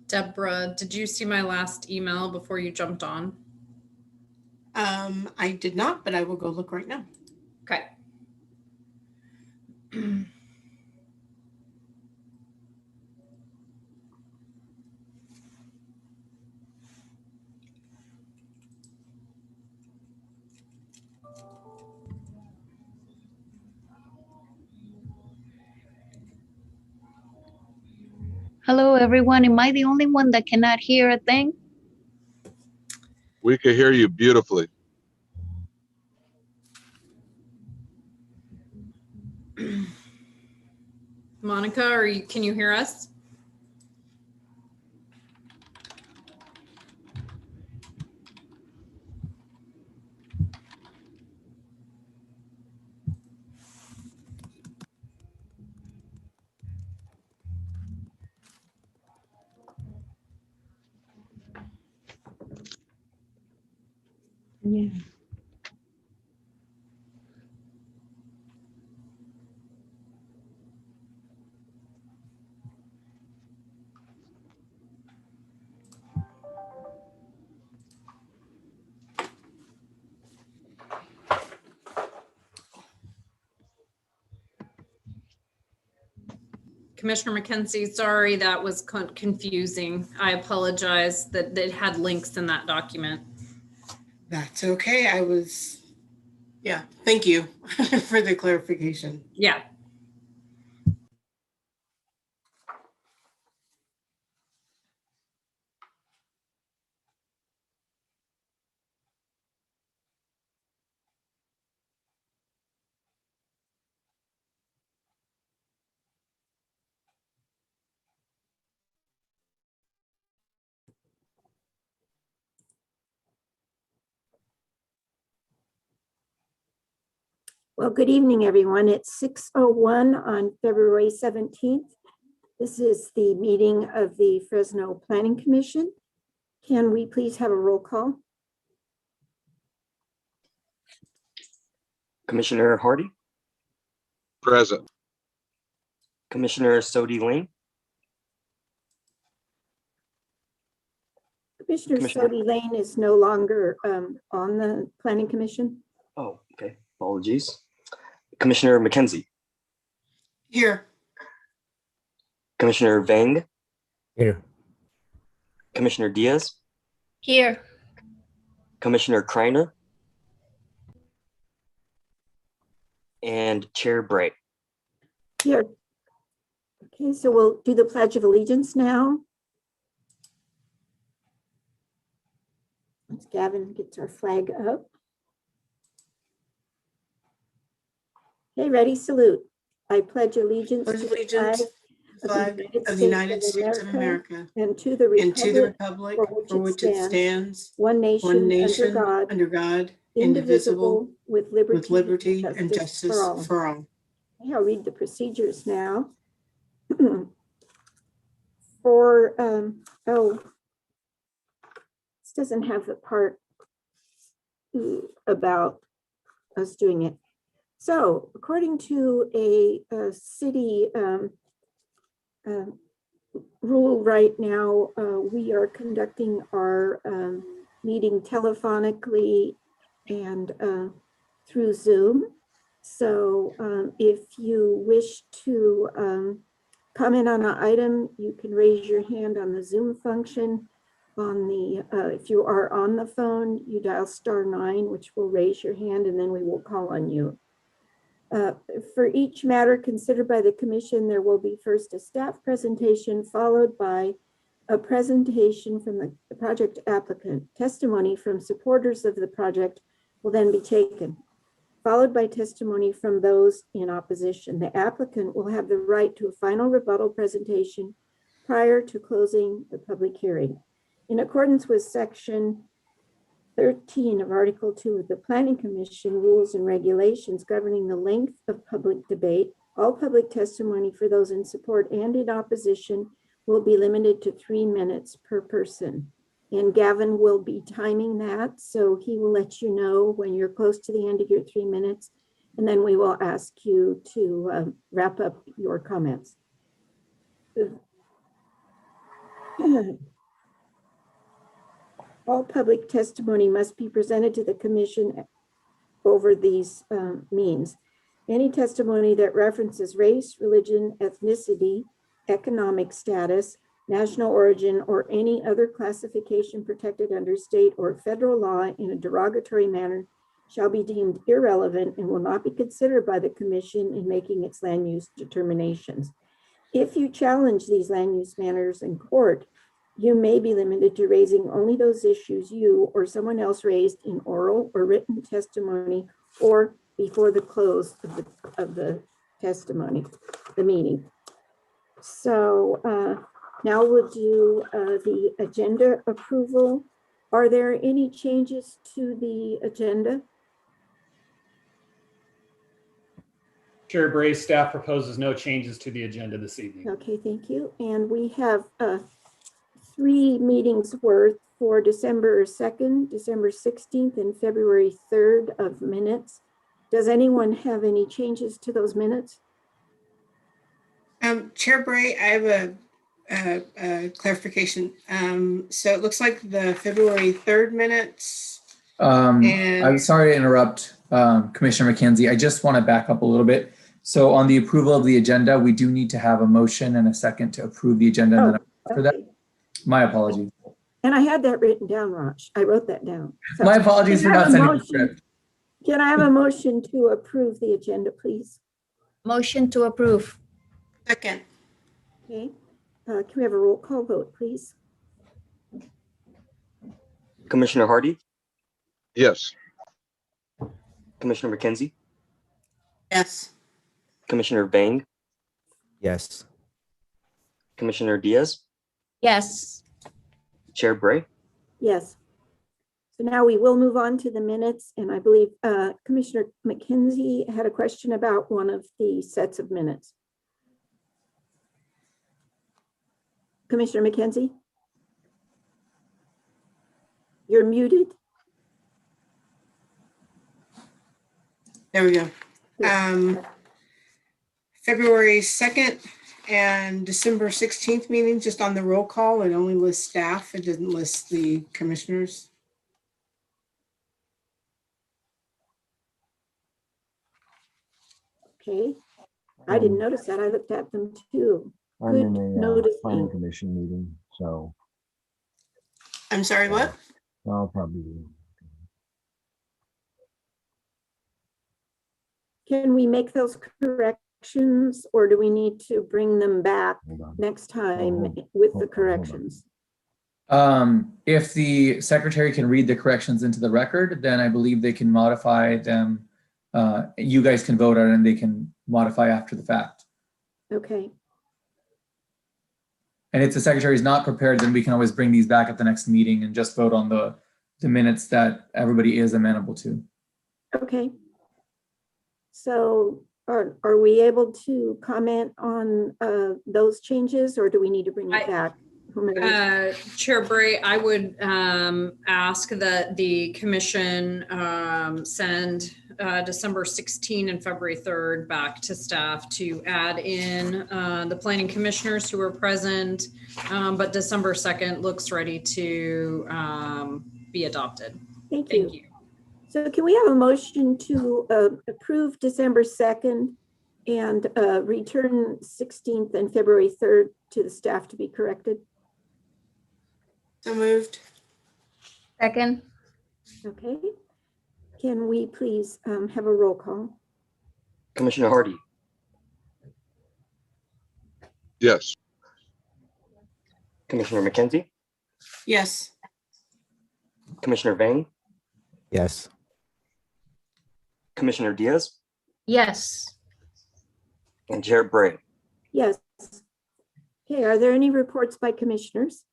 Deborah, did you see my last email before you jumped on? I did not, but I will go look right now. Okay. Hello, everyone. Am I the only one that cannot hear a thing? We can hear you beautifully. Monica, can you hear us? Yeah. Commissioner McKenzie, sorry, that was confusing. I apologize that it had links in that document. That's okay. Yeah, thank you for the clarification. Yeah. Well, good evening, everyone. It's 6:01 on February 17th. This is the meeting of the Fresno Planning Commission. Can we please have a roll call? Commissioner Hardy, Present. Commissioner Sodi Lane, Commissioner Sodi Lane is no longer on the Planning Commission. oh, okay, apologies. Commissioner McKenzie, Here. Commissioner Vang, Here. Commissioner Diaz, Here. Commissioner Kreiner, and Chair Bright. Here. Okay, so we'll do the Pledge of Allegiance now. Once Gavin gets our flag up. Okay, ready, salute. I pledge allegiance to the flag of the United States of America and to the republic for which it stands, one nation under God, indivisible, with liberty and justice for all. Okay, I'll read the procedures now. This doesn't have the part about us doing it. So according to a city rule right now, we are conducting our meeting telephonically and through Zoom. So if you wish to comment on an item, you can raise your hand on the Zoom function. If you are on the phone, you dial *9, which will raise your hand, and then we will call on you. For each matter considered by the commission, there will be first a staff presentation, followed by a presentation from the project applicant. Testimony from supporters of the project will then be taken, followed by testimony from those in opposition. The applicant will have the right to a final rebuttal presentation prior to closing the public hearing. In accordance with Section 13 of Article 2 of the Planning Commission Rules and Regulations governing the length of public debate, all public testimony for those in support and in opposition will be limited to 3 minutes per person. And Gavin will be timing that, so he will let you know when you're close to the end of your 3 minutes, and then we will ask you to wrap up your comments. All public testimony must be presented to the commission over these means. Any testimony that references race, religion, ethnicity, economic status, national origin, or any other classification protected under state or federal law in a derogatory manner shall be deemed irrelevant and will not be considered by the commission in making its land use determinations. If you challenge these land use matters in court, you may be limited to raising only those issues you or someone else raised in oral or written testimony or before the close of the testimony, the meeting. So now we'll do the agenda approval. Are there any changes to the agenda? Chair Bray, staff proposes no changes to the agenda this evening. Okay, thank you. And we have 3 meetings worth for December 2nd, December 16th, and February 3rd of minutes. Does anyone have any changes to those minutes? Chair Bray, I have a clarification. So it looks like the February 3rd minutes. I'm sorry to interrupt, Commissioner McKenzie. I just want to back up a little bit. So on the approval of the agenda, we do need to have a motion and a second to approve the agenda. And then after that, my apologies. And I had that written down, Raj. I wrote that down. So My apologies for not sending the script. can I have a motion to approve the agenda, please? Motion to approve. Second. Okay. Can we have a roll call vote, please? Commissioner Hardy, Yes. Commissioner McKenzie, Yes. Commissioner Vang, Yes. Commissioner Diaz, Yes. Chair Bray. Yes. So now we will move on to the minutes, and I believe Commissioner McKenzie had a question about one of the sets of minutes. Commissioner McKenzie? You're muted. There we go. February 2nd and December 16th meeting, just on the roll call, it only lists staff. It doesn't list the commissioners. Okay. I didn't notice that. I looked at them too. I'm in Good a noticing. planning commission meeting, so I'm sorry, what? I'll probably be. Can we make those corrections, or do we need to bring them back Hold on. next time hold- with hold the on. corrections? If the secretary can read the corrections into the record, then I believe they can modify them. You guys can vote on it and they can modify after the fact. Okay, And if the secretary is not prepared, then we can always bring these back at the next meeting and just vote on the minutes that everybody is amenable to. okay. So are we able to comment on those changes, or do we need to bring it back? Whomever. Chair Bray, I would ask that the commission send December 16 and February 3rd back to staff to add in the planning commissioners who were present, but December 2nd looks ready to be adopted. Thank you. Thank you. So can we have a motion to approve December 2nd and return 16th and February 3rd to the staff to be corrected? So moved. Second. Okay. Can we please have a roll call? Commissioner Hardy, Yes. Commissioner McKenzie, Yes. Commissioner Vang, Yes. Commissioner Diaz, Yes. and Chair Bray. Yes. Okay, are there any reports by commissioners?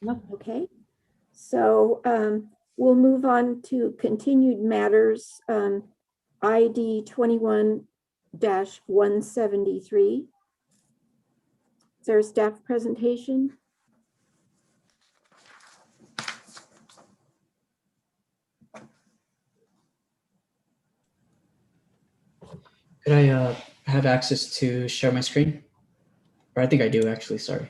No. Okay. So we'll move on to continued matters. ID 21-173. Is there a staff presentation? Could I have access to share my screen? Or I think I do actually, sorry.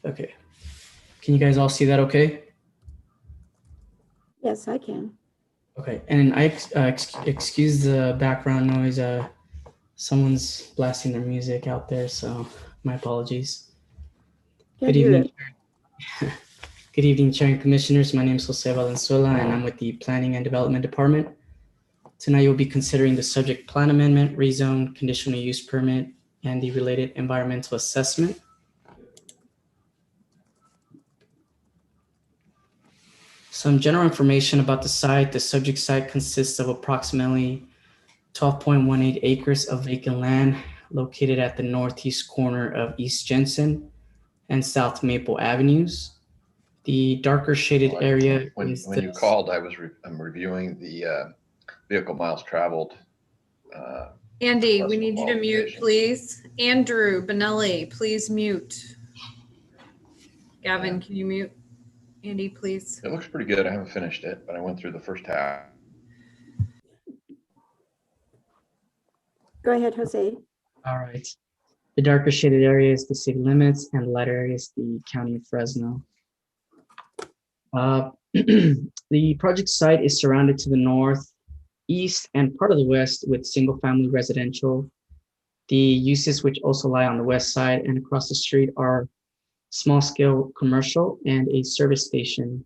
Okay. Can you guys all see that okay? Yes, I can. Okay, and I excuse the background noise. Someone's blasting their music out there, so my apologies. Can't Good hear evening. it. Good evening, Chair and Commissioners. My name is Jose Valenzuela, and I'm with the Planning and Development Department. Tonight, you'll be considering the subject plan amendment, rezone, conditional use permit, and the related environmental assessment. Some general information about the site. The subject site consists of approximately 12.18 acres of vacant land located at the northeast corner of East Jensen and South Maple Avenues. The darker shaded area When you called, I'm reviewing the vehicle miles traveled. Andy, we need you to mute, please. Andrew Benelli, please mute. Gavin, can you mute? Andy, please. It looks pretty good. I haven't finished it, but I went through the first half. Go ahead, Jose. All right. The darker shaded area is the city limits, and the lighter area is the county of Fresno. The project site is surrounded to the north, east, and part of the west with single-family residential. The uses which also lie on the west side and across the street are small-scale commercial and a service station.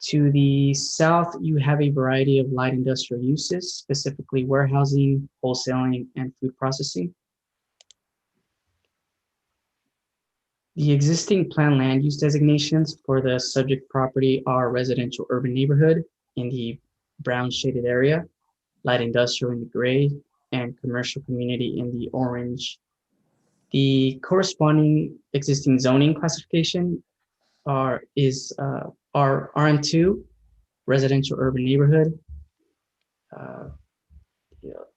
To the south, you have a variety of light industrial uses, specifically warehousing, wholesaling, and food processing. The existing planned land use designations for the subject property are residential urban neighborhood in the brown shaded area, light industrial in the gray, and commercial community in the orange. The corresponding existing zoning classification is RM2, residential urban neighborhood,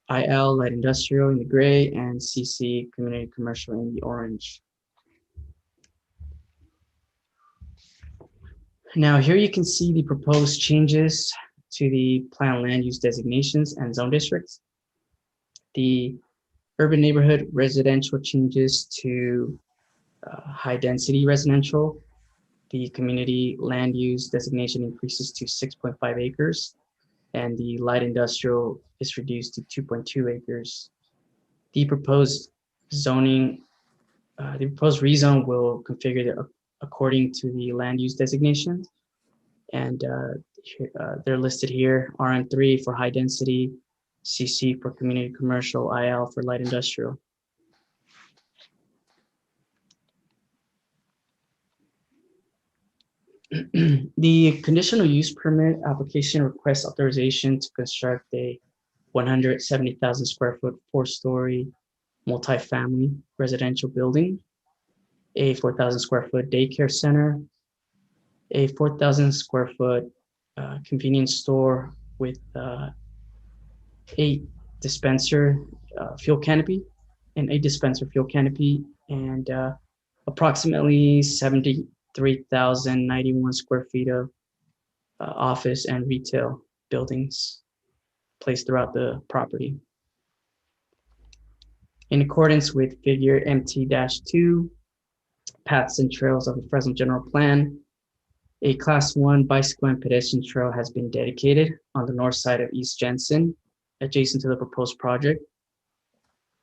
IL, light industrial in the gray, and CC, community commercial in the orange. Now here you can see the proposed changes to the planned land use designations and zone districts. The urban neighborhood residential changes to high density residential. The community land use designation increases to 6.5 acres, and the light industrial is reduced to 2.2 acres. The proposed zoning, the proposed rezone will configure according to the land use designations, and they're listed here: RM3 for high density, CC for community commercial, IL for light industrial. The conditional use permit application requests authorization to construct a 170,000 square foot, 4-story multifamily residential building, a 4,000 square foot daycare center, a 4,000 square foot convenience store with a dispenser fuel canopy, and a dispenser fuel canopy, and approximately 73,091 square feet of office and retail buildings placed throughout the property. In accordance with figure MT-2, paths and trails of the Fresno General Plan, a Class 1 bicycle and pedestrian trail has been dedicated on the north side of East Jensen, adjacent to the proposed project.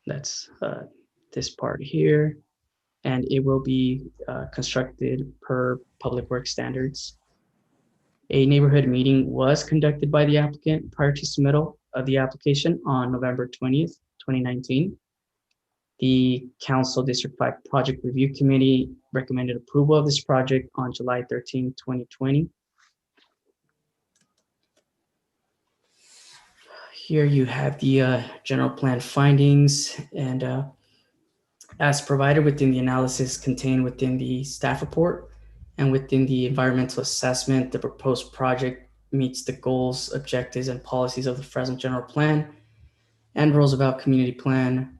That's this part here, and it will be constructed per Public Works standards. A neighborhood meeting was conducted by the applicant prior to submittal of the application on November 20th, 2019. The Council District 5 Project Review Committee recommended approval of this project on July 13, 2020. Here you have the general plan findings, and as provided within the analysis contained within the staff report and within the environmental assessment, the proposed project meets the goals, objectives, and policies of the Fresno General Plan and Roosevelt Community Plan.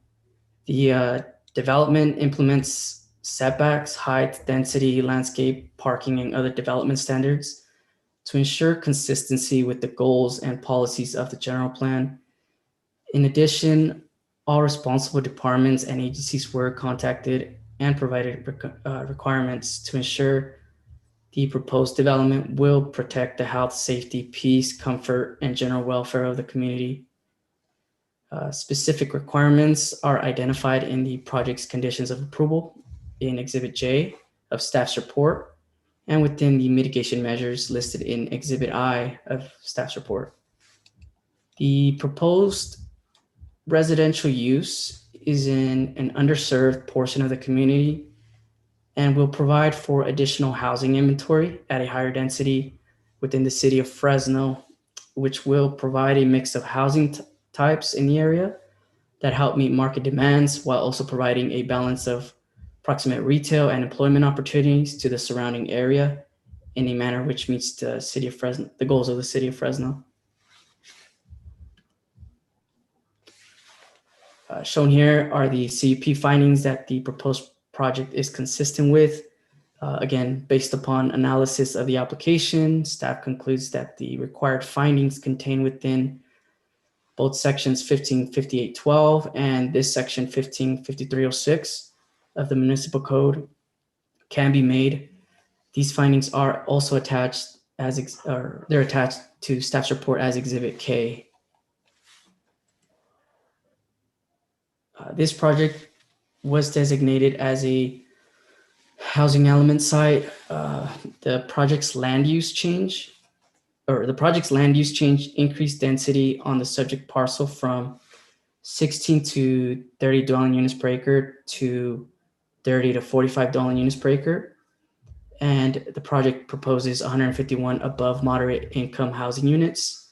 The development implements setbacks, height, density, landscape, parking, and other development standards to ensure consistency with the goals and policies of the general plan. In addition, all responsible departments and agencies were contacted and provided requirements to ensure the proposed development will protect the health, safety, peace, comfort, and general welfare of the community. Specific requirements are identified in the project's conditions of approval in Exhibit J of staff's report and within the mitigation measures listed in Exhibit I of staff's report. The proposed residential use is in an underserved portion of the community and will provide for additional housing inventory at a higher density within the city of Fresno, which will provide a mix of housing types in the area that help meet market demands while also providing a balance of proximate retail and employment opportunities to the surrounding area in a manner which meets the city of Fresno, the goals of the city of Fresno. Shown here are the CUP findings that the proposed project is consistent with. Again, based upon analysis of the application, staff concludes that the required findings contained within both sections 1558.12 and this section 1553.06 of the municipal code can be made. These findings are also attached they're attached to staff's report as Exhibit K. This project was designated as a housing element site. The project's land use change increased density on the subject parcel from 16 to 30 dwelling units per acre to 30 to 45 dwelling units per acre. And the project proposes 151 above moderate income housing units.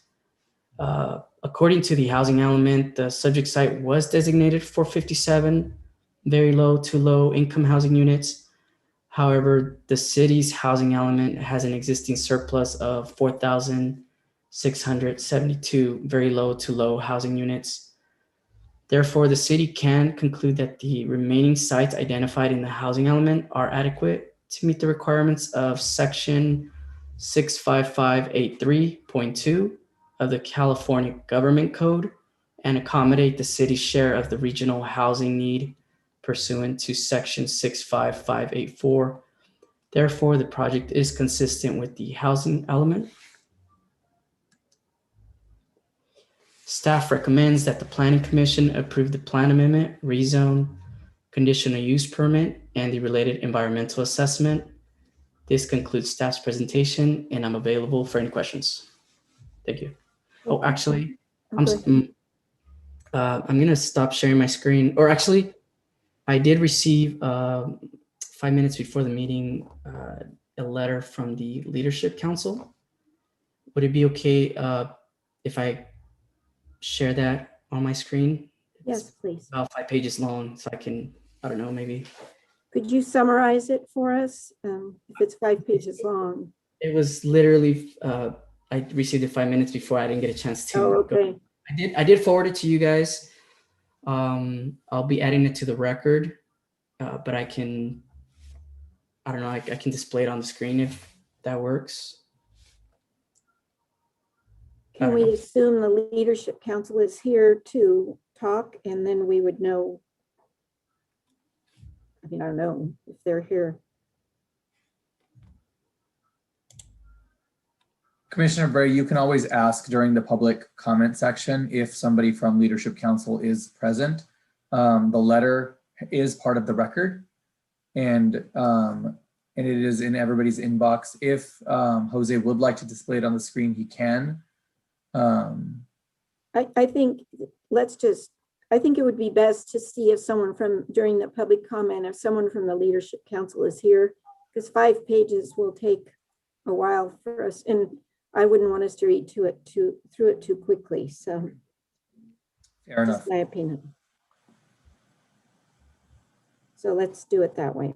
According to the housing element, the subject site was designated for 57 very low to low income housing units. However, the city's housing element has an existing surplus of 4,672 very low to low housing units. Therefore, the city can conclude that the remaining sites identified in the housing element are adequate to meet the requirements of Section 65583.2 of the California Government Code and accommodate the city's share of the regional housing need pursuant to Section 65584. Therefore, the project is consistent with the housing element. Staff recommends that the Planning Commission approve the plan amendment, rezone, conditional use permit, and the related environmental assessment. This concludes staff's presentation, and I'm available for any questions. Thank you. Oh, actually, I'm going to stop sharing my screen. Or actually, I did receive 5 minutes before the meeting a letter from the Leadership Council. Would it be okay if I share that on my screen? Yes, please. About 5 pages long, so I can, I don't know, maybe. Could you summarize it for us? If it's 5 pages long. It was literally, I received it 5 minutes before. I didn't get a chance to. Oh, okay. Go. I did forward it to you guys. I'll be adding it to the record, but I can, I don't know, I can display it on the screen if that works. Can we assume the Leadership Council is here to talk and then we would know? I mean, I don't know if they're here. Commissioner Bray, you can always ask during the public comment section if somebody from Leadership Council is present. The letter is part of the record, and it is in everybody's inbox. If Jose would like to display it on the screen, he can. I think I think it would be best to see if someone during the public comment, if someone from the Leadership Council is here, because 5 pages will take a while for us. And I wouldn't want us to read through it too quickly. So Fair enough. That's my opinion. So let's do it that way.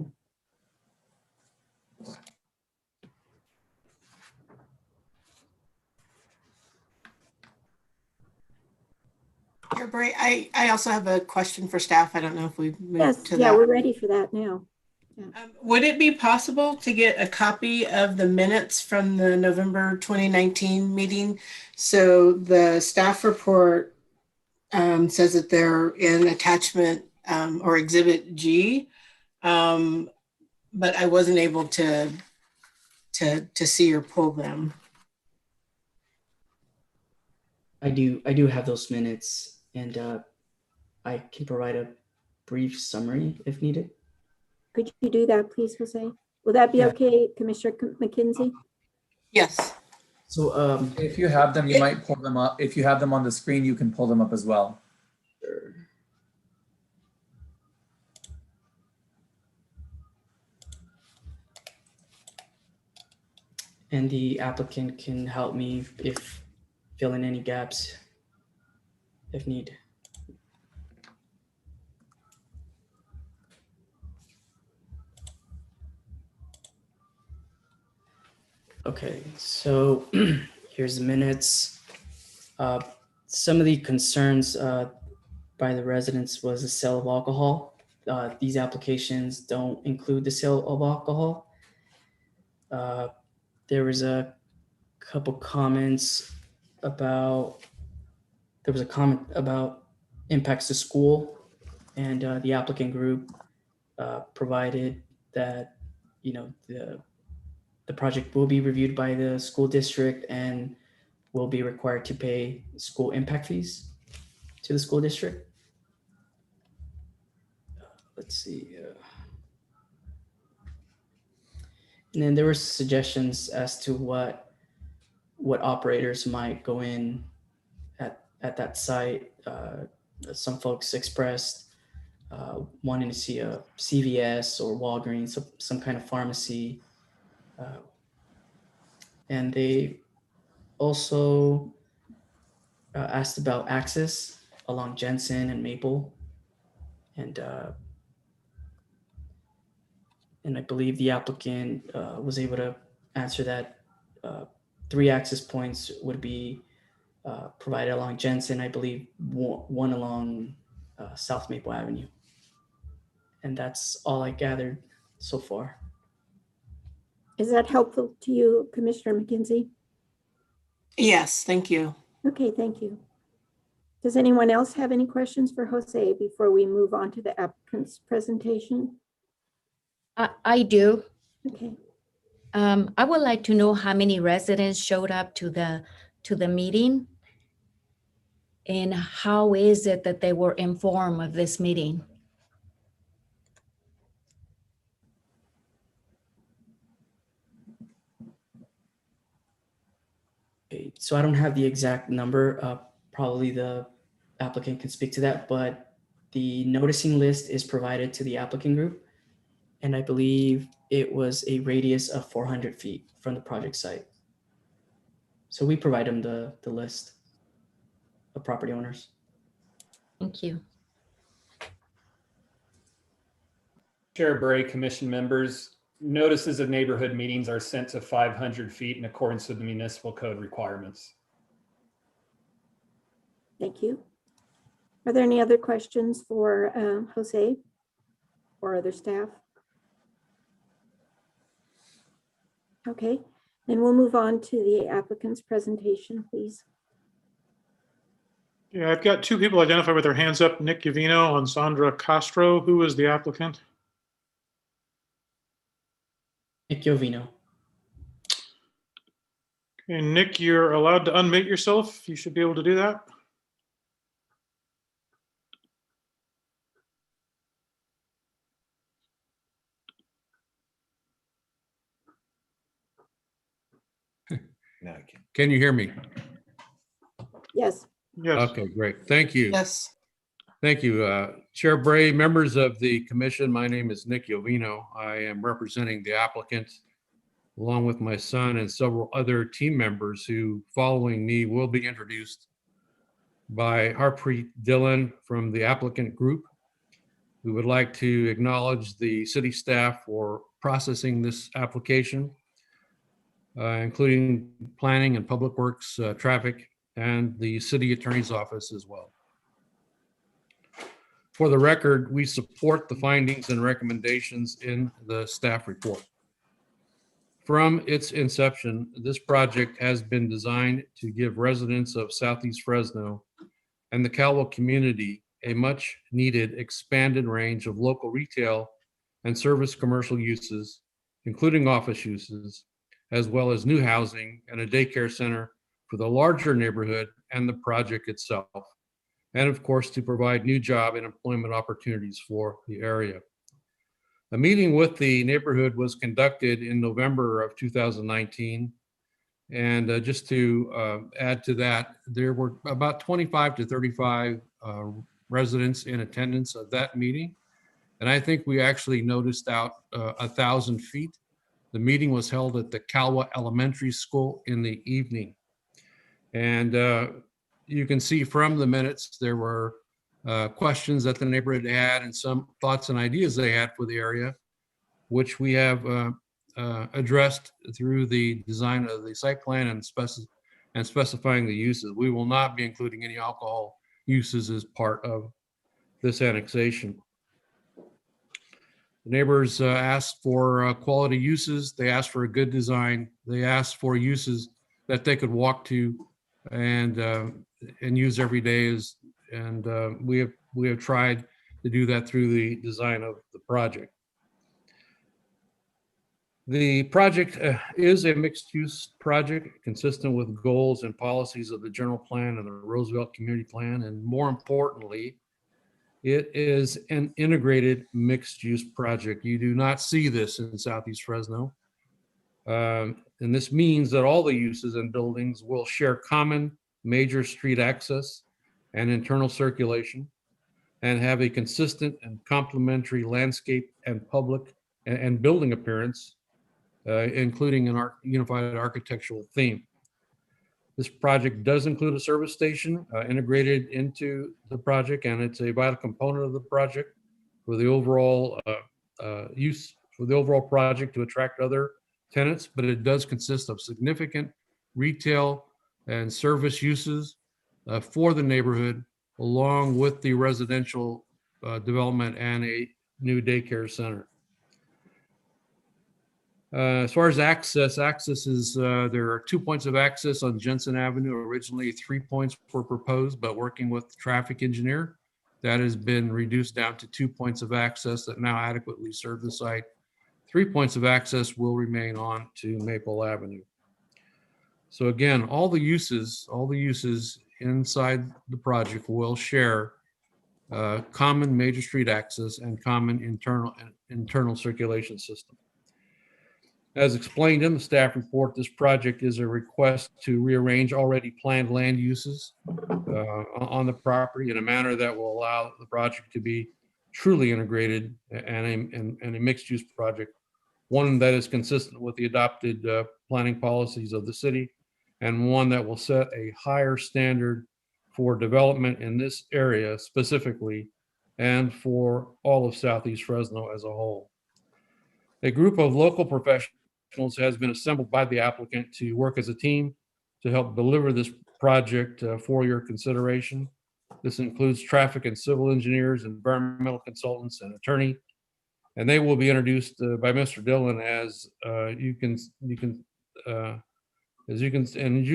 Bray, I also have a question for staff. I don't know if we've Yes, moved to yeah, that. we're ready for that now. Would it be possible to get a copy of the minutes from the November 2019 meeting? So the staff report says that they're in attachment or exhibit G, but I wasn't able to see or pull them. I do have those minutes, and I can provide a brief summary if needed. Could you do that, please, Jose? Will that be Yeah. okay, Commissioner McKenzie? Yes. So If you have them, you might pull them up. If you have them on the screen, you can pull them up as well. sure. And the applicant can help me if fill in any gaps if need. Okay, so here's the minutes. Some of the concerns by the residents was the sale of alcohol. These applications don't include the sale of alcohol. There was a couple comments about, there was a comment about impacts to school, and the applicant group provided that, you know, the project will be reviewed by the school district and will be required to pay school impact fees to the school district. Let's see. And then there were suggestions as to what operators might go in at that site. Some folks expressed wanting to see a CVS or Walgreens, some kind of pharmacy. And they also asked about access along Jensen and Maple. And I believe the applicant was able to answer that 3 access points would be provided along Jensen, I believe one along South Maple Avenue. And that's all I gathered so far. Is that helpful to you, Commissioner McKenzie? Yes, thank you. Okay, thank you. Does anyone else have any questions for Jose before we move on to the applicant's presentation? I do. Okay. I would like to know how many residents showed up to the meeting, and how is it that they were informed of this meeting? Okay, so I don't have the exact number. Probably the applicant can speak to that, but the noticing list is provided to the applicant group. And I believe it was a radius of 400 feet from the project site. So we provide them the list of property owners. Thank you. Chair Bray, commission members, notices of neighborhood meetings are sent to 500 feet in accordance with the municipal code requirements. Thank you. Are there any other questions for Jose or other staff? Okay, then we'll move on to the applicant's presentation, please. Yeah, I've got 2 people identified with their hands up, Nick Uvino and Sandra Castro. Who is the applicant? Nick Jovino. Okay, Nick, you're allowed to unmute yourself. You should be able to do that. Now I can. Can you hear me? Yes. Yes. Okay, great. Thank you. Yes. Thank you. Chair Bray, members of the commission, my name is Nick Jovino. I am representing the applicant along with my son and several other team members who, following me, will be introduced by Harpreet Dillon from the applicant group. We would like to acknowledge the city staff for processing this application, including planning and public works, traffic, and the city attorney's office as well. For the record, we support the findings and recommendations in the staff report. From its inception, this project has been designed to give residents of Southeast Fresno and the Calvo community a much needed expanded range of local retail and service commercial uses, including office uses, as well as new housing and a daycare center for the larger neighborhood and the project itself. And of course, to provide new job and employment opportunities for the area. A meeting with the neighborhood was conducted in November of 2019. And just to add to that, there were about 25 to 35 residents in attendance of that meeting. And I think we actually noticed out 1,000 feet. The meeting was held at the Calwa Elementary School in the evening. And you can see from the minutes, there were questions that the neighborhood had and some thoughts and ideas they had for the area, which we have addressed through the design of the site plan and specifying the uses. We will not be including any alcohol uses as part of this annexation. The neighbors asked for quality uses. They asked for a good design. They asked for uses that they could walk to and use every day. We have tried to do that through the design of the project. The project is a mixed-use project consistent with goals and policies of the general plan and the Roosevelt Community Plan, and more importantly, it is an integrated mixed-use project. You do not see this in Southeast Fresno. And this means that all the uses and buildings will share common major street access and internal circulation and have a consistent and complementary landscape and public and building appearance, including an unified architectural theme. This project does include a service station integrated into the project, and it's a vital component of the project for the overall project to attract other tenants, but it does consist of significant retail and service uses for the neighborhood, along with the residential development and a new daycare center. As far as access is, there are 2 points of access on Jensen Avenue. Originally 3 points were proposed, but working with the traffic engineer, that has been reduced down to 2 points of access that now adequately serve the site. 3 points of access will remain on to Maple Avenue. So again, all the uses inside the project will share common major street access and common internal circulation system. As explained in the staff report, this project is a request to rearrange already planned land uses on the property in a manner that will allow the project to be truly integrated and a mixed-use project, one that is consistent with the adopted planning policies of the city, and one that will set a higher standard for development in this area specifically and for all of Southeast Fresno as a whole. A group of local professionals has been assembled by the applicant to work as a team to help deliver this project for your consideration. This includes traffic and civil engineers, environmental consultants, and attorney, and they will be introduced by Mr. Dillon as you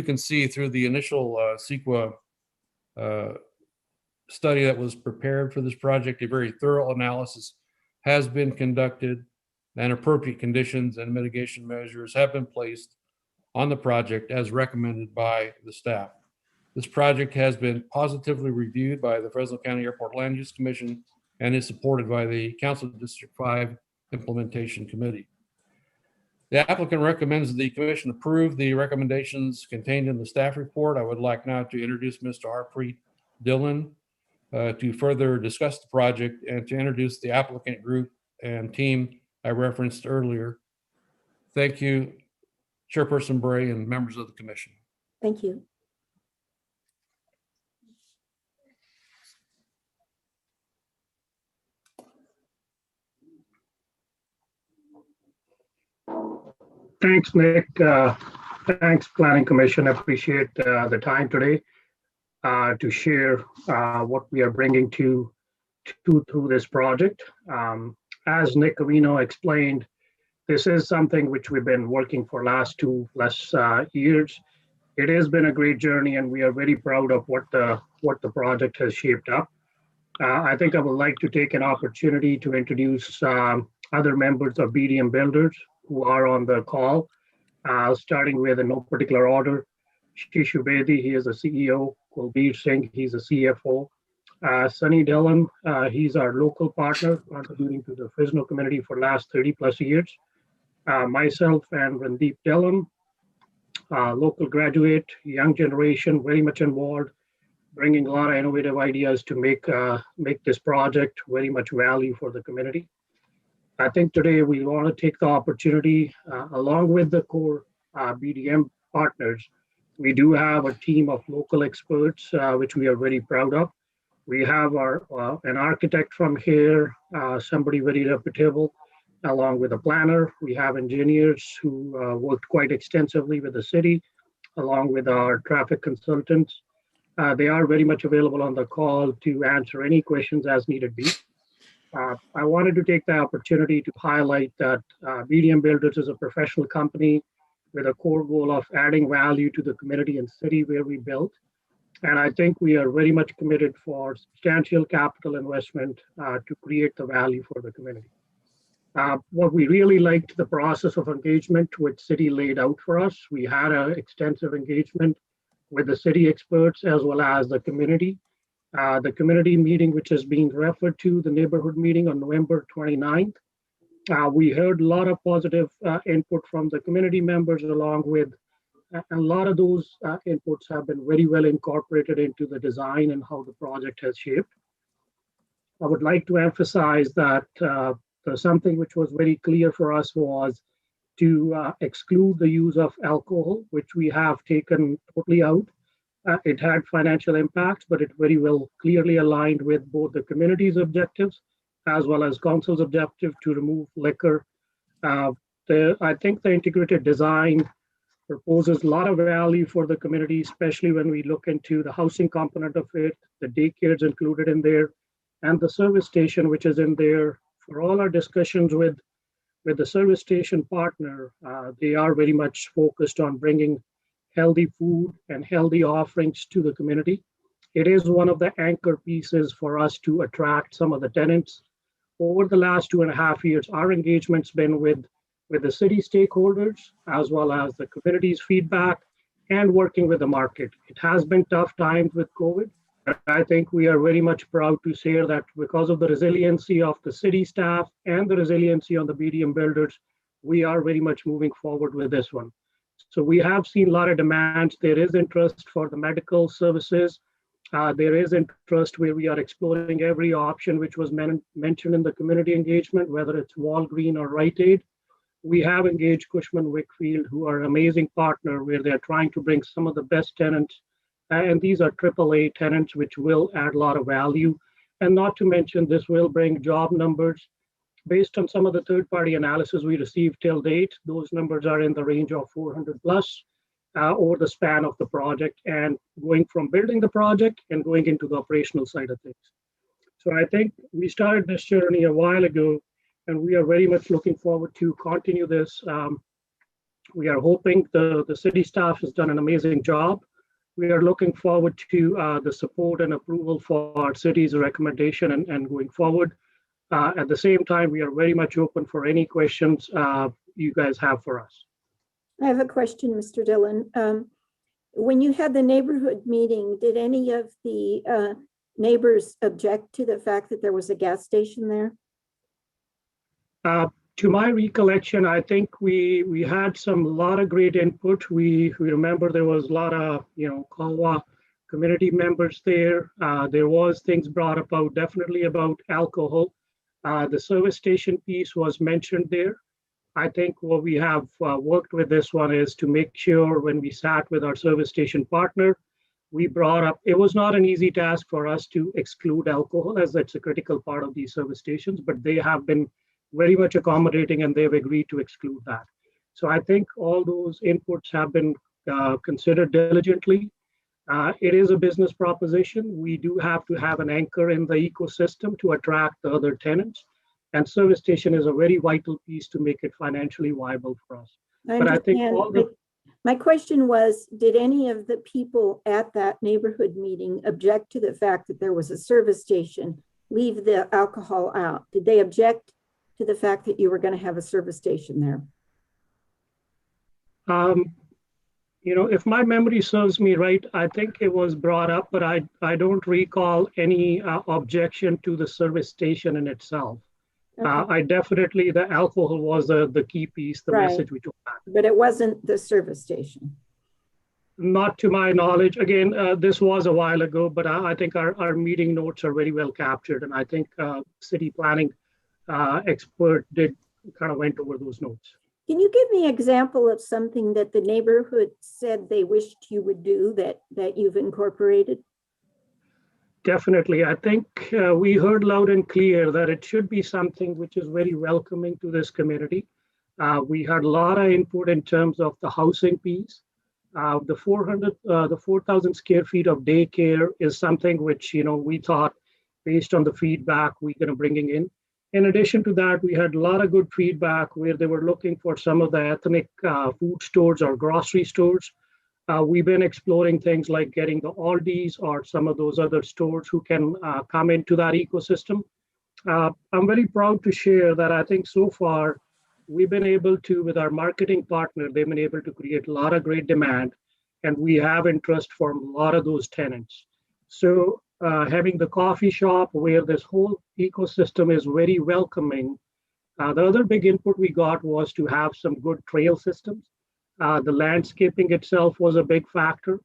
can see through the initial CEQA study that was prepared for this project. A very thorough analysis has been conducted, and appropriate conditions and mitigation measures have been placed on the project as recommended by the staff. This project has been positively reviewed by the Fresno County Airport Land Use Commission and is supported by the Council District 5 Implementation Committee. The applicant recommends the commission approve the recommendations contained in the staff report. I would like now to introduce Mr. Archie Dillon to further discuss the project and to introduce the applicant group and team I referenced earlier. Thank you, Chairperson Bray and members of the commission. Thank you. Thanks, Nick. Thanks, Planning Commission. I appreciate the time today to share what we are bringing to through this project. As Nick Avino explained, this is something which we've been working for last 2+ years. It has been a great journey, and we are very proud of what the project has shaped up. I think I would like to take an opportunity to introduce other members of BDM Builders who are on the call, starting with, in no particular order, Shishu Bedi, he is the CEO. Kulbir Singh, he's a CFO. Sunny Dillon, he's our local partner, contributing to the Fresno community for the last 30+ years. Myself and Randeep Dillon, local graduate, young generation, very much involved, bringing a lot of innovative ideas to make this project very much value for the community. I think today we want to take the opportunity, along with the core BDM partners, we do have a team of local experts, which we are very proud of. We have an architect from here, somebody very reputable, along with a planner. We have engineers who worked quite extensively with the city, along with our traffic consultants. They are very much available on the call to answer any questions as needed be. I wanted to take the opportunity to highlight that BDM Builders is a professional company with a core goal of adding value to the community and city where we build. And I think we are very much committed for substantial capital investment to create the value for the community. What we really liked the process of engagement which city laid out for us. We had an extensive engagement with the city experts as well as the community. The community meeting, which is being referred to, the neighborhood meeting on November 29th. We heard a lot of positive input from the community members, along with a lot of those inputs have been very well incorporated into the design and how the project has shaped. I would like to emphasize that something which was very clear for us was to exclude the use of alcohol, which we have taken totally out. It had financial impacts, but it very well clearly aligned with both the community's objectives as well as council's objective to remove liquor. I think the integrated design proposes a lot of value for the community, especially when we look into the housing component of it, the daycares included in there, and the service station, which is in there. For all our discussions with the service station partner, they are very much focused on bringing healthy food and healthy offerings to the community. It is one of the anchor pieces for us to attract some of the tenants. Over the last 2.5 years, our engagement's been with the city stakeholders, as well as the community's feedback and working with the market. It has been tough times with COVID, but I think we are very much proud to share that because of the resiliency of the city staff and the resiliency on the BDM Builders, we are very much moving forward with this one. So we have seen a lot of demands. There is interest for the medical services. There is interest where we are exploring every option which was mentioned in the community engagement, whether it's Walgreen or Rite Aid. We have engaged Cushman Wakefield, who are an amazing partner, where they're trying to bring some of the best tenants. And these are AAA tenants, which will add a lot of value. And not to mention, this will bring job numbers. Based on some of the third-party analysis we received till date, those numbers are in the range of 400+ over the span of the project, and going from building the project and going into the operational side of things. So I think we started this journey a while ago, and we are very much looking forward to continue this. We are hoping the city staff has done an amazing job. We are looking forward to the support and approval for our city's recommendation and going forward. At the same time, we are very much open for any questions you guys have for us. I have a question, Mr. Dillon. When you had the neighborhood meeting, did any of the neighbors object to the fact that there was a gas station there? To my recollection, I think we had a lot of great input. We remember there was a lot of, Kawa community members there. There was things brought about, definitely about alcohol. The service station piece was mentioned there. I think what we have worked with this one is to make sure when we sat with our service station partner, we brought up, it was not an easy task for us to exclude alcohol, as that's a critical part of these service stations, but they have been very much accommodating and they've agreed to exclude that. So I think all those inputs have been considered diligently. It is a business proposition. We do have to have an anchor in the ecosystem to attract the other tenants. And service station is a very vital piece to make it financially viable for us. But I think all the my question was, did any of the people at that neighborhood meeting object to the fact that there was a service station, leave the alcohol out? Did they object to the fact that you were going to have a service station there? If my memory serves me right, I think it was brought up, but I don't recall any objection to the service station in itself. Okay. I definitely, the alcohol was the key piece, the Right. message we took back. But it wasn't the service station. Not to my knowledge. Again, this was a while ago, but I think our meeting notes are very well captured. And I think city planning expert did kind of went over those notes. Can you give me an example of something that the neighborhood said they wished you would do that you've incorporated? Definitely. I think we heard loud and clear that it should be something which is very welcoming to this community. We had a lot of input in terms of the housing piece. The 4,000 square feet of daycare is something which, we thought based on the feedback we're going to bringing in. In addition to that, we had a lot of good feedback where they were looking for some of the ethnic food stores or grocery stores. We've been exploring things like getting the Aldi's or some of those other stores who can come into that ecosystem. I'm very proud to share that I think so far we've been able to, with our marketing partner, they've been able to create a lot of great demand, and we have interest from a lot of those tenants. So having the coffee shop where this whole ecosystem is very welcoming. The other big input we got was to have some good trail systems. The landscaping itself was a big factor.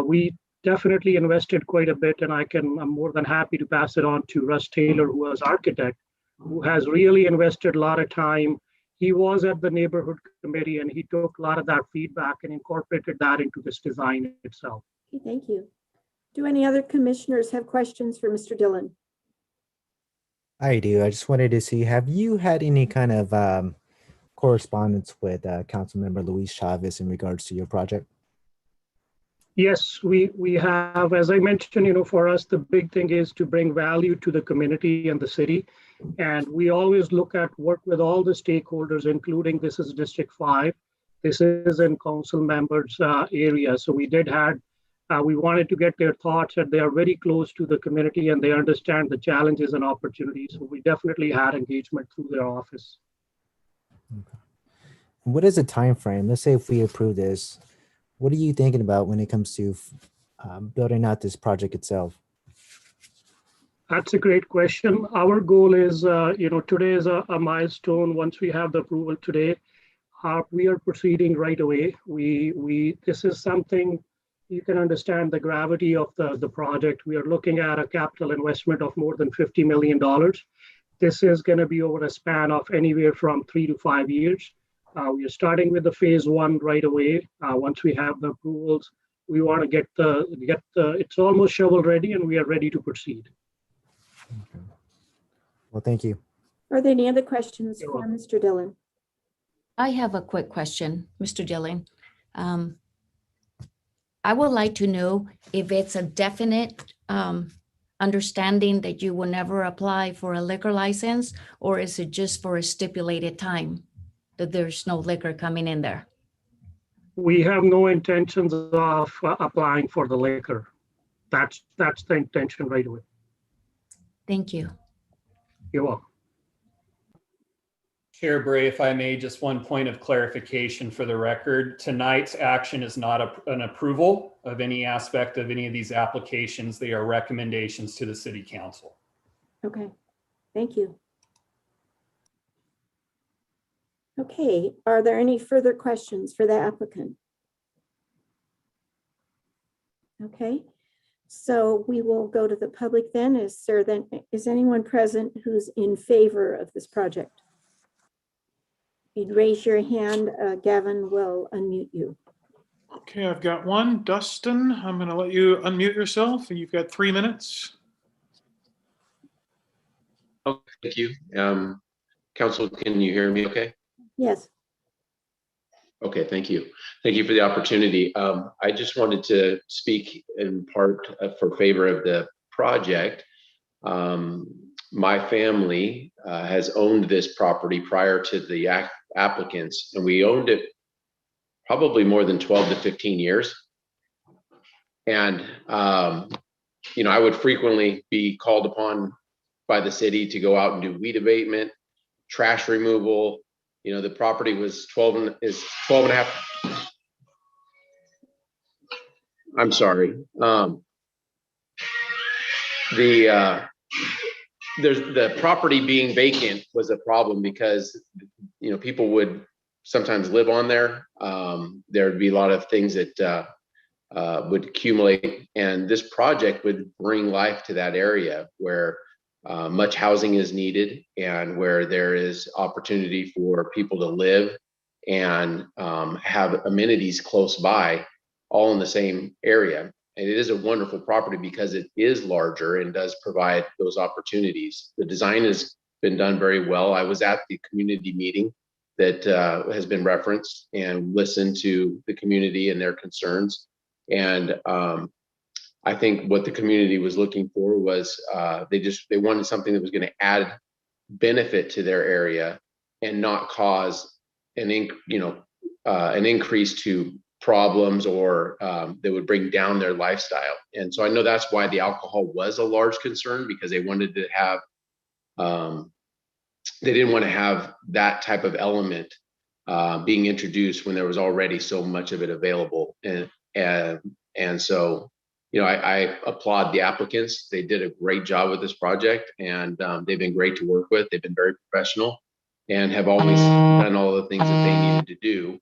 We definitely invested quite a bit, and I'm more than happy to pass it on to Russ Taylor, who was architect, who has really invested a lot of time. He was at the neighborhood committee, and he took a lot of that feedback and incorporated that into this design itself. Okay, thank you. Do any other commissioners have questions for Mr. Dillon? I do. I just wanted to see, have you had any kind of correspondence with Councilmember Luis Chavez in regards to your project? Yes, we have. As I mentioned, for us, the big thing is to bring value to the community and the city. And we always work with all the stakeholders, including this is District 5. This is in council members' area. So we wanted to get their thoughts, and they are very close to the community and they understand the challenges and opportunities. So we definitely had engagement through their office. Okay. What is the time frame? Let's say if we approve this, what are you thinking about when it comes to building out this project itself? That's a great question. Our goal is, today is a milestone. Once we have the approval today, we are proceeding right away. This is something you can understand the gravity of the project. We are looking at a capital investment of more than $50 million. This is going to be over a span of anywhere from 3 to 5 years. We are starting with the phase 1 right away. Once we have the approvals, we want to get it's almost shovel ready, and we are ready to proceed. Okay. Well, thank you. Are there any other questions for Mr. Dillon? I have a quick question, Mr. Dillon. I would like to know if it's a definite understanding that you will never apply for a liquor license, or is it just for a stipulated time that there's no liquor coming in there? We have no intentions of applying for the liquor. That's the intention right away. Thank you. You're welcome. Chair Bray, if I may, just one point of clarification for the record. Tonight's action is not an approval of any aspect of any of these applications. They are recommendations to the City Council. Okay, thank you. Okay, are there any further questions for the applicant? Okay, so we will go to the public then. Is anyone present who's in favor of this project? If you'd raise your hand, Gavin will unmute you. Okay, I've got one. Dustin, I'm going to let you unmute yourself. You've got 3 minutes. Oh, thank you. Council, can you hear me okay? Yes. Okay, thank you. Thank you for the opportunity. I just wanted to speak in part for favor of the project. My family has owned this property prior to the applicants, and we owned it probably more than 12 to 15 years. And, you know, I would frequently be called upon by the city to go out and do weed abatement, trash removal. You know, the property was 12 and a half. I'm sorry. The property being vacant was a problem because, you know, people would sometimes live on there. There would be a lot of things that would accumulate, and this project would bring life to that area where much housing is needed and where there is opportunity for people to live and have amenities close by, all in the same area. And it is a wonderful property because it is larger and does provide those opportunities. The design has been done very well. I was at the community meeting that has been referenced and listened to the community and their concerns. And I think what the community was looking for was they wanted something that was going to add benefit to their area and not cause an increase to problems or that would bring down their lifestyle. And so I know that's why the alcohol was a large concern, because they wanted to have they didn't want to have that type of element being introduced when there was already so much of it available. And so, you know, I applaud the applicants. They did a great job with this project, and they've been great to work with. They've been very professional and have always done all the things that they needed to do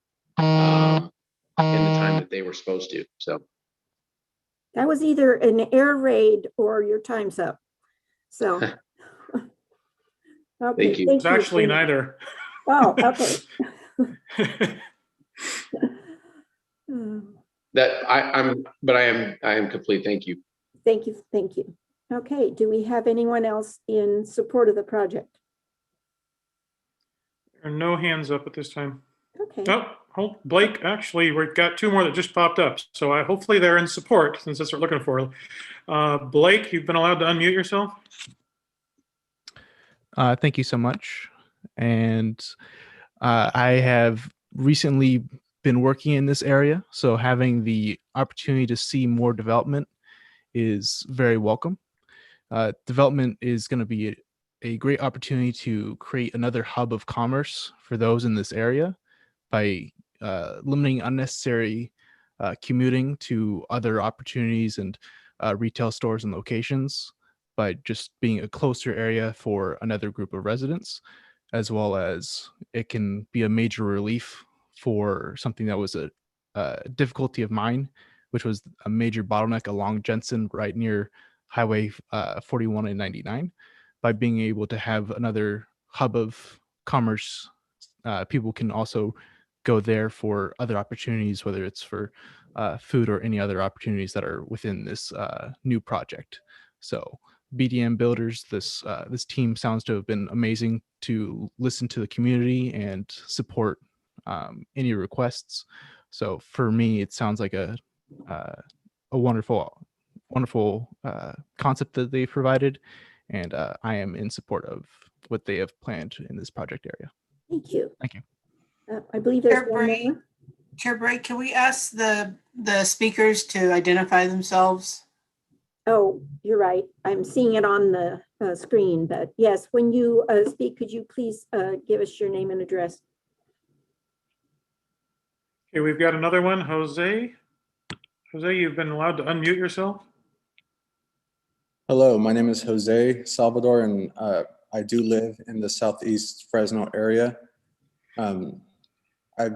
in the time that they were supposed to. So that was either an air raid or your time's up. So okay, thank you. It's actually neither. Oh, okay. I am complete. Thank you. Thank you. Thank you. Okay. Do we have anyone else in support of the project? There are no hands up at this time. Okay. Oh, Blake, actually, we've got two more that just popped up. So hopefully they're in support, since that's what we're looking for. Blake, you've been allowed to unmute yourself. Thank you so much. And I have recently been working in this area, so having the opportunity to see more development is very welcome. Development is going to be a great opportunity to create another hub of commerce for those in this area by limiting unnecessary commuting to other opportunities and retail stores and locations, by just being a closer area for another group of residents, as well as it can be a major relief for something that was a difficulty of mine, which was a major bottleneck along Jensen right near Highway 41 and 99. By being able to have another hub of commerce, people can also go there for other opportunities, whether it's for food or any other opportunities that are within this new project. So BDM Builders, this team sounds to have been amazing to listen to the community and support any requests. So for me, it sounds like a wonderful concept that they provided, and I am in support of what they have planned in this project area. Thank you. Thank you. I believe there's one more. Chair Bray, can we ask the speakers to identify themselves? Oh, you're right. I'm seeing it on the screen, but yes, when you speak, could you please give us your name and address? Okay, we've got another one, Jose. Jose, you've been allowed to unmute yourself. Hello, my name is Jose Salvador, and I do live in the Southeast Fresno area. I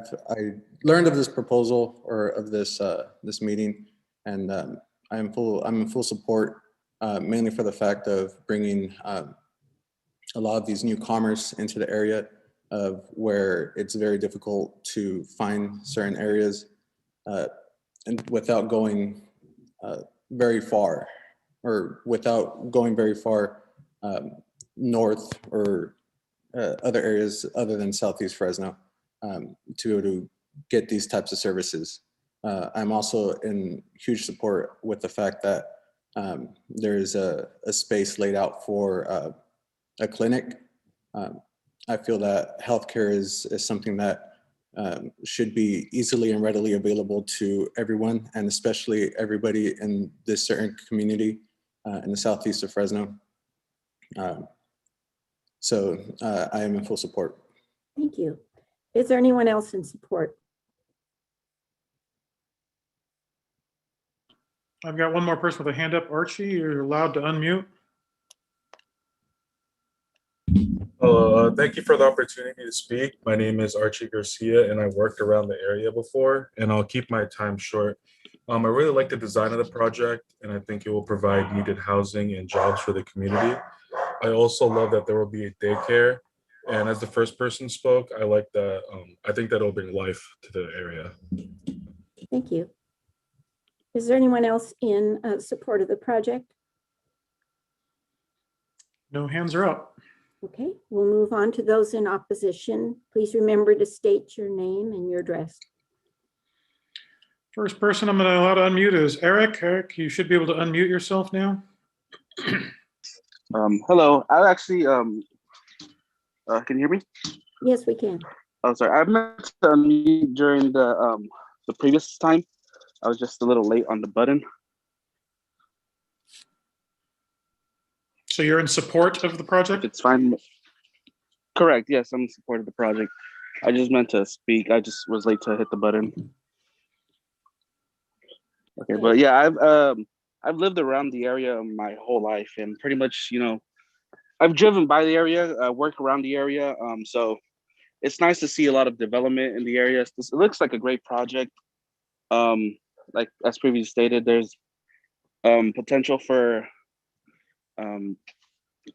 learned of this proposal, or of this this meeting, and I'm in full support, mainly for the fact of bringing a lot of these new commerce into the area of where it's very difficult to find certain areas and without going very far, or without going very far north or other areas other than Southeast Fresno, to go to get these types of services. I'm also in huge support with the fact that there's a space laid out for a clinic. I feel that healthcare is something that should be easily and readily available to everyone, and especially everybody in this certain community in the southeast of Fresno. So I am in full support. Thank you. Is there anyone else in support? I've got one more person with a hand up. Archie, you're allowed to unmute. Thank you for the opportunity to speak. My name is Archie Garcia, and I worked around the area before, and I'll keep my time short. I really like the design of the project, and I think it will provide needed housing and jobs for the community. I also love that there will be a daycare, and as the first person spoke, I like that. I think that it'll bring life to the area. Thank you. Is there anyone else in support of the project? No hands are up. Okay, we'll move on to those in opposition. Please remember to state your name and your address. First person I'm going to allow to unmute is Eric. Eric, you should be able to unmute yourself now. Hello, I actually, can you hear me? Yes, we can. Oh, sorry, I meant to unmute during the previous time. I was just a little late on the button. So you're in support of the project? It's fine. Correct, yes, I'm in support of the project. I just meant to speak. I just was late to hit the button. Okay, but yeah, I've lived around the area my whole life, and pretty much, you know, I've driven by the area, work around the area. So it's nice to see a lot of development in the area. It looks like a great project. Like as previously stated, there's potential for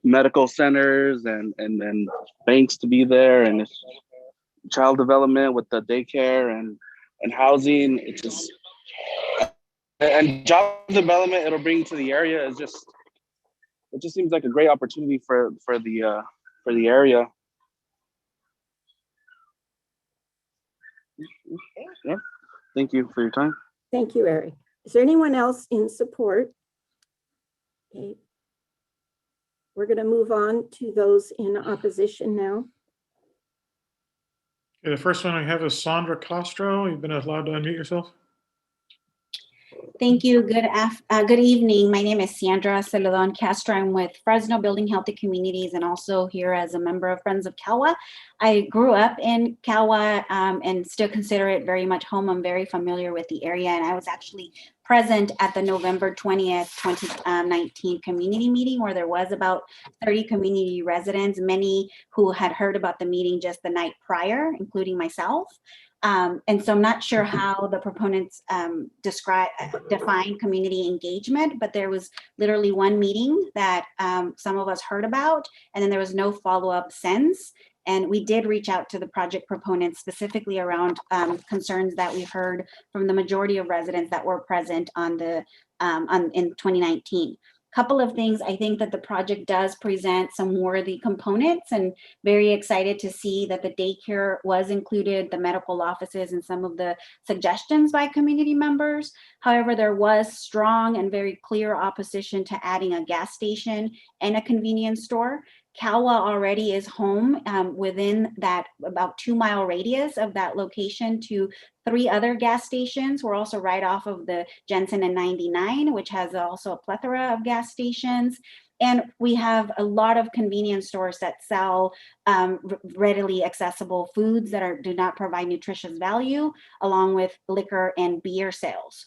medical centers and banks to be there, and child development with the daycare and housing. It's just, and job development it'll bring to the area is just, it just seems like a great opportunity for the area. Yeah, thank you for your time. Thank you, Eric. Is there anyone else in support? Okay. We're going to move on to those in opposition now. Okay, the first one I have is Sandra Castro. You've been allowed to unmute yourself. Thank you. Good evening. My name is Sandra Castro. I'm with Fresno Building Healthy Communities and also here as a member of Friends of CAWA. I grew up in CAWA and still consider it very much home. I'm very familiar with the area, and I was actually present at the November 20th, 2019 community meeting where there was about 30 community residents, many who had heard about the meeting just the night prior, including myself. And so I'm not sure how the proponents define community engagement, but there was literally one meeting that some of us heard about, and then there was no follow-up since. And we did reach out to the project proponents specifically around concerns that we heard from the majority of residents that were present on the in 2019. Couple of things. I think that the project does present some worthy components, and very excited to see that the daycare was included, the medical offices, and some of the suggestions by community members. However, there was strong and very clear opposition to adding a gas station and a convenience store. CAWA already is home within that about 2-mile radius of that location to 3 other gas stations. We're also right off of the Jensen and 99, which has also a plethora of gas stations. And we have a lot of convenience stores that sell readily accessible foods that do not provide nutritious value, along with liquor and beer sales.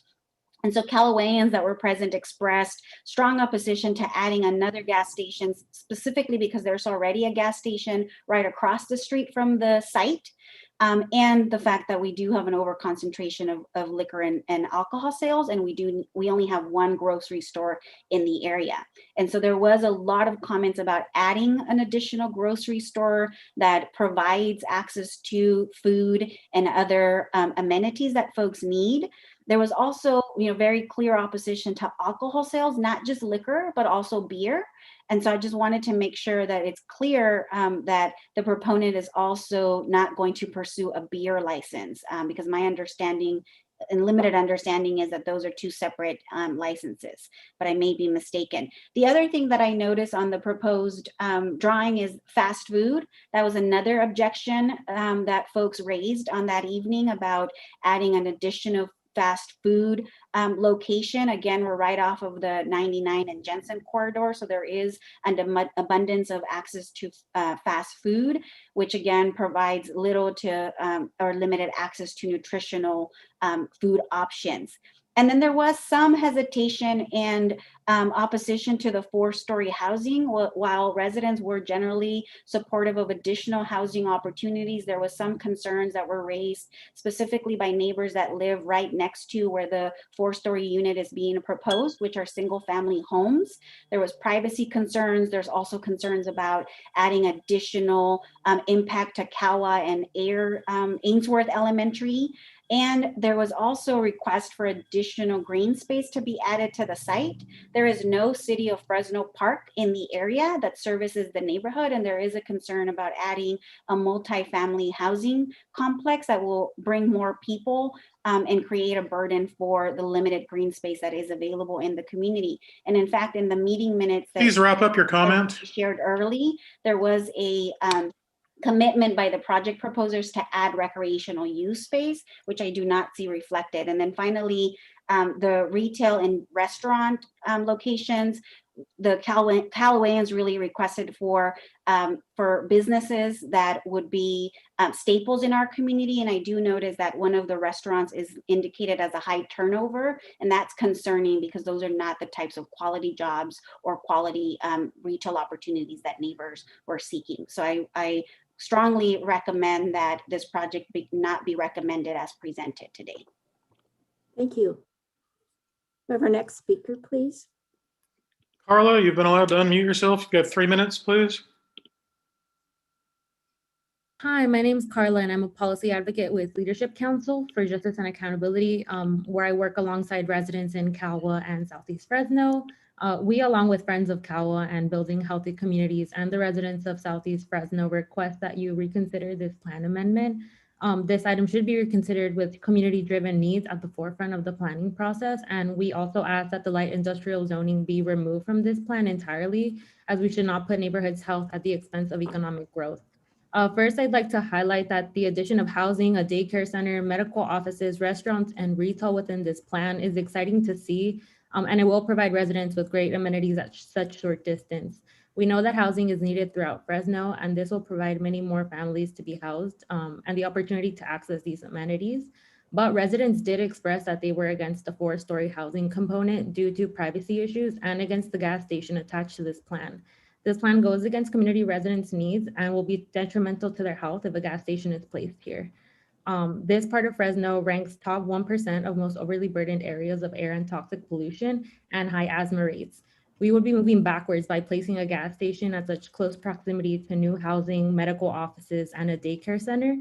And so Callawayans that were present expressed strong opposition to adding another gas station, specifically because there's already a gas station right across the street from the site. And the fact that we do have an overconcentration of liquor and alcohol sales, and we only have 1 grocery store in the area. And so there was a lot of comments about adding an additional grocery store that provides access to food and other amenities that folks need. There was also, very clear opposition to alcohol sales, not just liquor, but also beer. And so I just wanted to make sure that it's clear that the proponent is also not going to pursue a beer license, because my understanding and limited understanding is that those are two separate licenses, but I may be mistaken. The other thing that I noticed on the proposed drawing is fast food. That was another objection that folks raised on that evening about adding an additional fast food location. Again, we're right off of the 99 and Jensen corridor, so there is an abundance of access to fast food, which again provides little to or limited access to nutritional food options. And then there was some hesitation and opposition to the 4-story housing. While residents were generally supportive of additional housing opportunities, there was some concerns that were raised specifically by neighbors that live right next to where the 4-story unit is being proposed, which are single-family homes. There was privacy concerns. There's also concerns about adding additional impact to Kawa and Ainsworth Elementary. And there was also a request for additional green space to be added to the site. There is no City of Fresno park in the area that services the neighborhood, and there is a concern about adding a multi-family housing complex that will bring more people and create a burden for the limited green space that is available in the community. And in fact, in the meeting minutes that Please wrap up your comment. Shared early, there was a commitment by the project proposers to add recreational use space, which I do not see reflected. And then finally, the retail and restaurant locations, the Callawayans really requested for businesses that would be staples in our community. And I do notice that one of the restaurants is indicated as a high turnover, and that's concerning because those are not the types of quality jobs or quality retail opportunities that neighbors were seeking. So I strongly recommend that this project not be recommended as presented today. Thank you. We have our next speaker, please. Carla, you've been allowed to unmute yourself. You've got 3 minutes, please. Hi, my name is Carla, and I'm a policy advocate with Leadership Council for Justice and Accountability, where I work alongside residents in Calwa and Southeast Fresno. We, along with Friends of Calwa and Building Healthy Communities and the residents of Southeast Fresno, request that you reconsider this plan amendment. This item should be reconsidered with community-driven needs at the forefront of the planning process. And we also ask that the light industrial zoning be removed from this plan entirely, as we should not put neighborhoods' health at the expense of economic growth. First, I'd like to highlight that the addition of housing, a daycare center, medical offices, restaurants, and retail within this plan is exciting to see, and it will provide residents with great amenities at such short distance. We know that housing is needed throughout Fresno, and this will provide many more families to be housed and the opportunity to access these amenities. But residents did express that they were against the 4-story housing component due to privacy issues and against the gas station attached to this plan. This plan goes against community residents' needs and will be detrimental to their health if a gas station is placed here. This part of Fresno ranks top 1% of most overly burdened areas of air and toxic pollution and high asthma rates. We would be moving backwards by placing a gas station at such close proximity to new housing, medical offices, and a daycare center.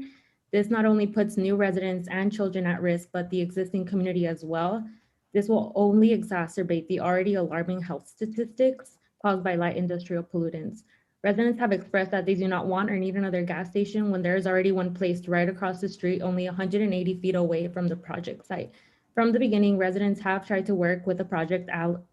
This not only puts new residents and children at risk, but the existing community as well. This will only exacerbate the already alarming health statistics caused by light industrial pollutants. Residents have expressed that they do not want or need another gas station when there is already one placed right across the street, only 180 feet away from the project site. From the beginning, residents have tried to work with the project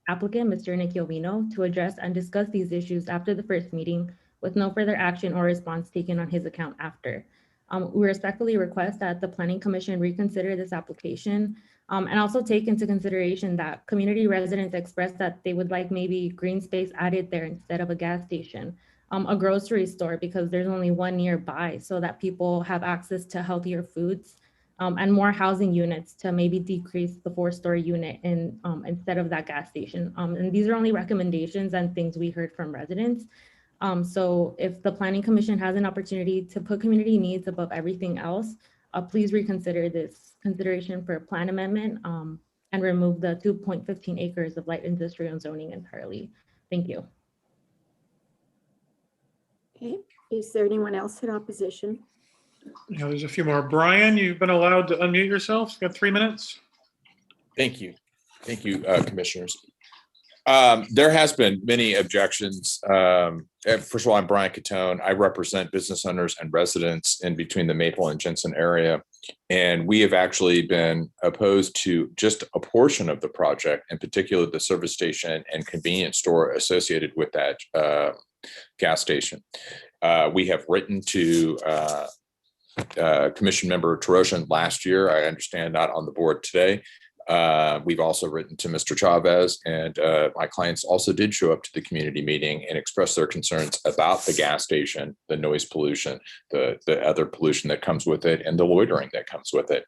applicant, Mr. Nick Jovino, to address and discuss these issues after the first meeting, with no further action or response taken on his account after. We respectfully request that the Planning Commission reconsider this application and also take into consideration that community residents expressed that they would like maybe green space added there instead of a gas station, a grocery store because there's only one nearby, so that people have access to healthier foods, and more housing units to maybe decrease the 4-story unit instead of that gas station. And these are only recommendations and things we heard from residents. So if the Planning Commission has an opportunity to put community needs above everything else, please reconsider this consideration for a plan amendment and remove the 2.15 acres of light industrial zoning entirely. Thank you. Okay, is there anyone else in opposition? Yeah, there's a few more. Brian, you've been allowed to unmute yourself. You've got 3 minutes. Thank you. Thank you, commissioners. There has been many objections. First of all, I'm Brian Catone. I represent business owners and residents in between the Maple and Jensen area. And we have actually been opposed to just a portion of the project, in particular the service station and convenience store associated with that gas station. We have written to Commission Member Terosian last year. I understand not on the board today. We've also written to Mr. Chavez, and my clients also did show up to the community meeting and express their concerns about the gas station, the noise pollution, the other pollution that comes with it, and the loitering that comes with it.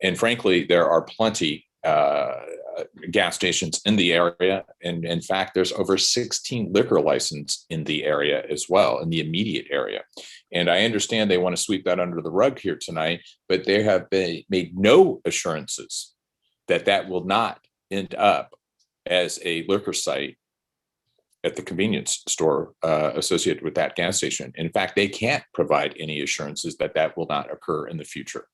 And frankly, there are plenty gas stations in the area. And in fact, there's over 16 liquor licenses in the area as well, in the immediate area. And I understand they want to sweep that under the rug here tonight, but they have made no assurances that that will not end up as a liquor site at the convenience store associated with that gas station. In fact, they can't provide any assurances that that will not occur in the future.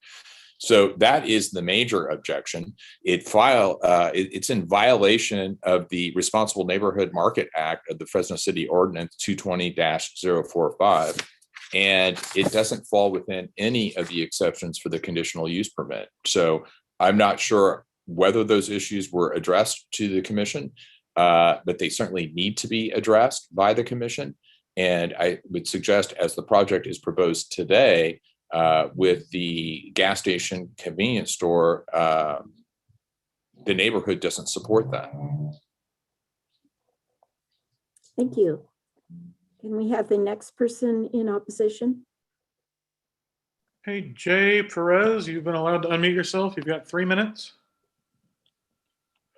So that is the major objection. It's in violation of the Responsible Neighborhood Market Act of the Fresno City Ordinance 220-045, and it doesn't fall within any of the exceptions for the conditional use permit. So I'm not sure whether those issues were addressed to the commission, but they certainly need to be addressed by the commission. And I would suggest, as the project is proposed today, with the gas station convenience store, the neighborhood doesn't support that. Thank you. Can we have the next person in opposition? Hey, Jay Perez, you've been allowed to unmute yourself. You've got 3 minutes.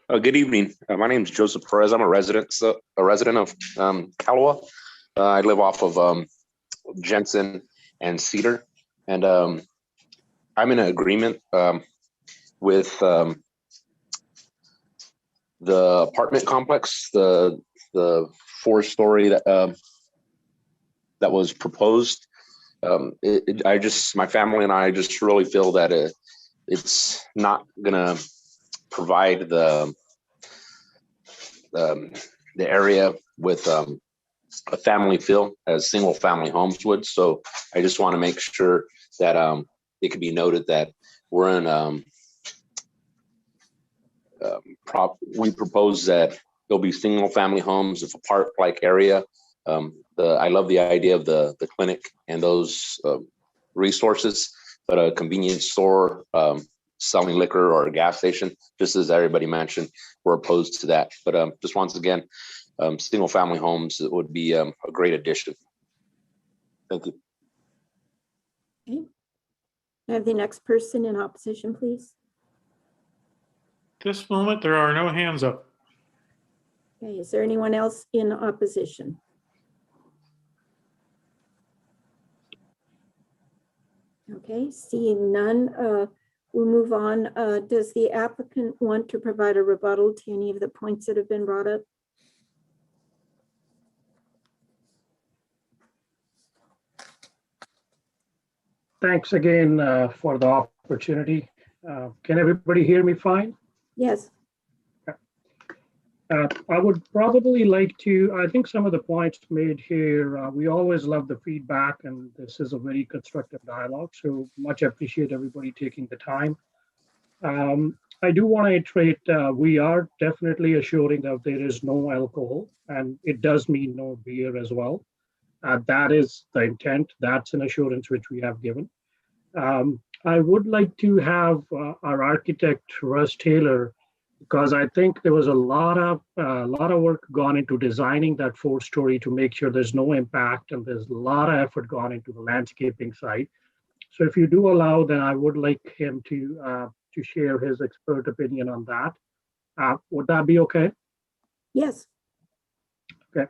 Good evening. My name is Joseph Perez. I'm a resident of Calawa. I live off of Jensen and Cedar, and I'm in agreement with the apartment complex, the 4-story that was proposed. My family and I just really feel that it's not gonna provide the area with a family feel as single family homes would. So I just want to make sure that it could be noted that we're in we propose that there'll be single family homes of a park-like area. I love the idea of the clinic and those resources, but a convenience store selling liquor or a gas station, just as everybody mentioned, we're opposed to that. But just once again, single family homes would be a great addition. Thank you. Okay. I have the next person in opposition, please. At this moment, there are no hands up. Okay, is there anyone else in opposition? Okay, seeing none, we'll move on. Does the applicant want to provide a rebuttal to any of the points that have been brought up? Thanks again for the opportunity. Can everybody hear me fine? Yes. I would probably like to, I think some of the points made here, we always love the feedback, and this is a very constructive dialogue, so much appreciate everybody taking the time. I do want to iterate, we are definitely assuring that there is no alcohol, and it does mean no beer as well. That is the intent. That's an assurance which we have given. I would like to have our architect, Russ Taylor, because I think there was a lot of work gone into designing that 4-story to make sure there's no impact, and there's a lot of effort gone into the landscaping side. So if you do allow, then I would like him to share his expert opinion on that. Would that be okay? Yes. Okay.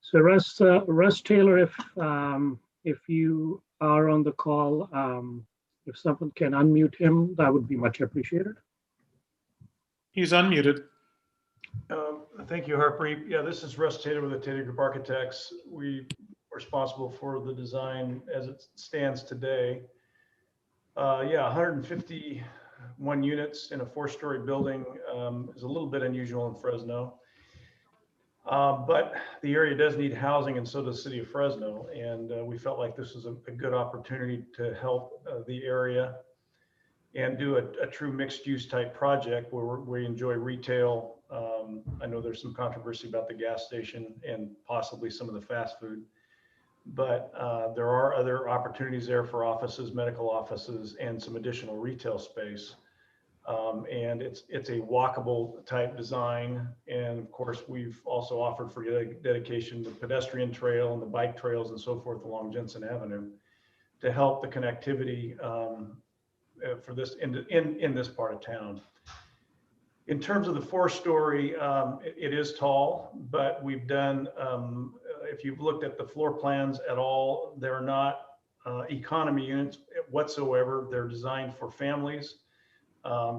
So Russ Taylor, if you are on the call, if someone can unmute him, that would be much appreciated. He's unmuted. Thank you, Harpreet. Yeah, this is Russ Taylor with the Taylor Group Architects. We are responsible for the design as it stands today. Yeah, 151 units in a 4-story building is a little bit unusual in Fresno. But the area does need housing, and so does the city of Fresno. And we felt like this was a good opportunity to help the area and do a true mixed use type project where we enjoy retail. I know there's some controversy about the gas station and possibly some of the fast food, but there are other opportunities there for offices, medical offices, and some additional retail space. And it's a walkable type design. And of course, we've also offered for dedication the pedestrian trail and the bike trails and so forth along Jensen Avenue to help the connectivity for this in this part of town. In terms of the 4-story, it is tall, but we've done, if you've looked at the floor plans at all, they're not economy units whatsoever. They're designed for families.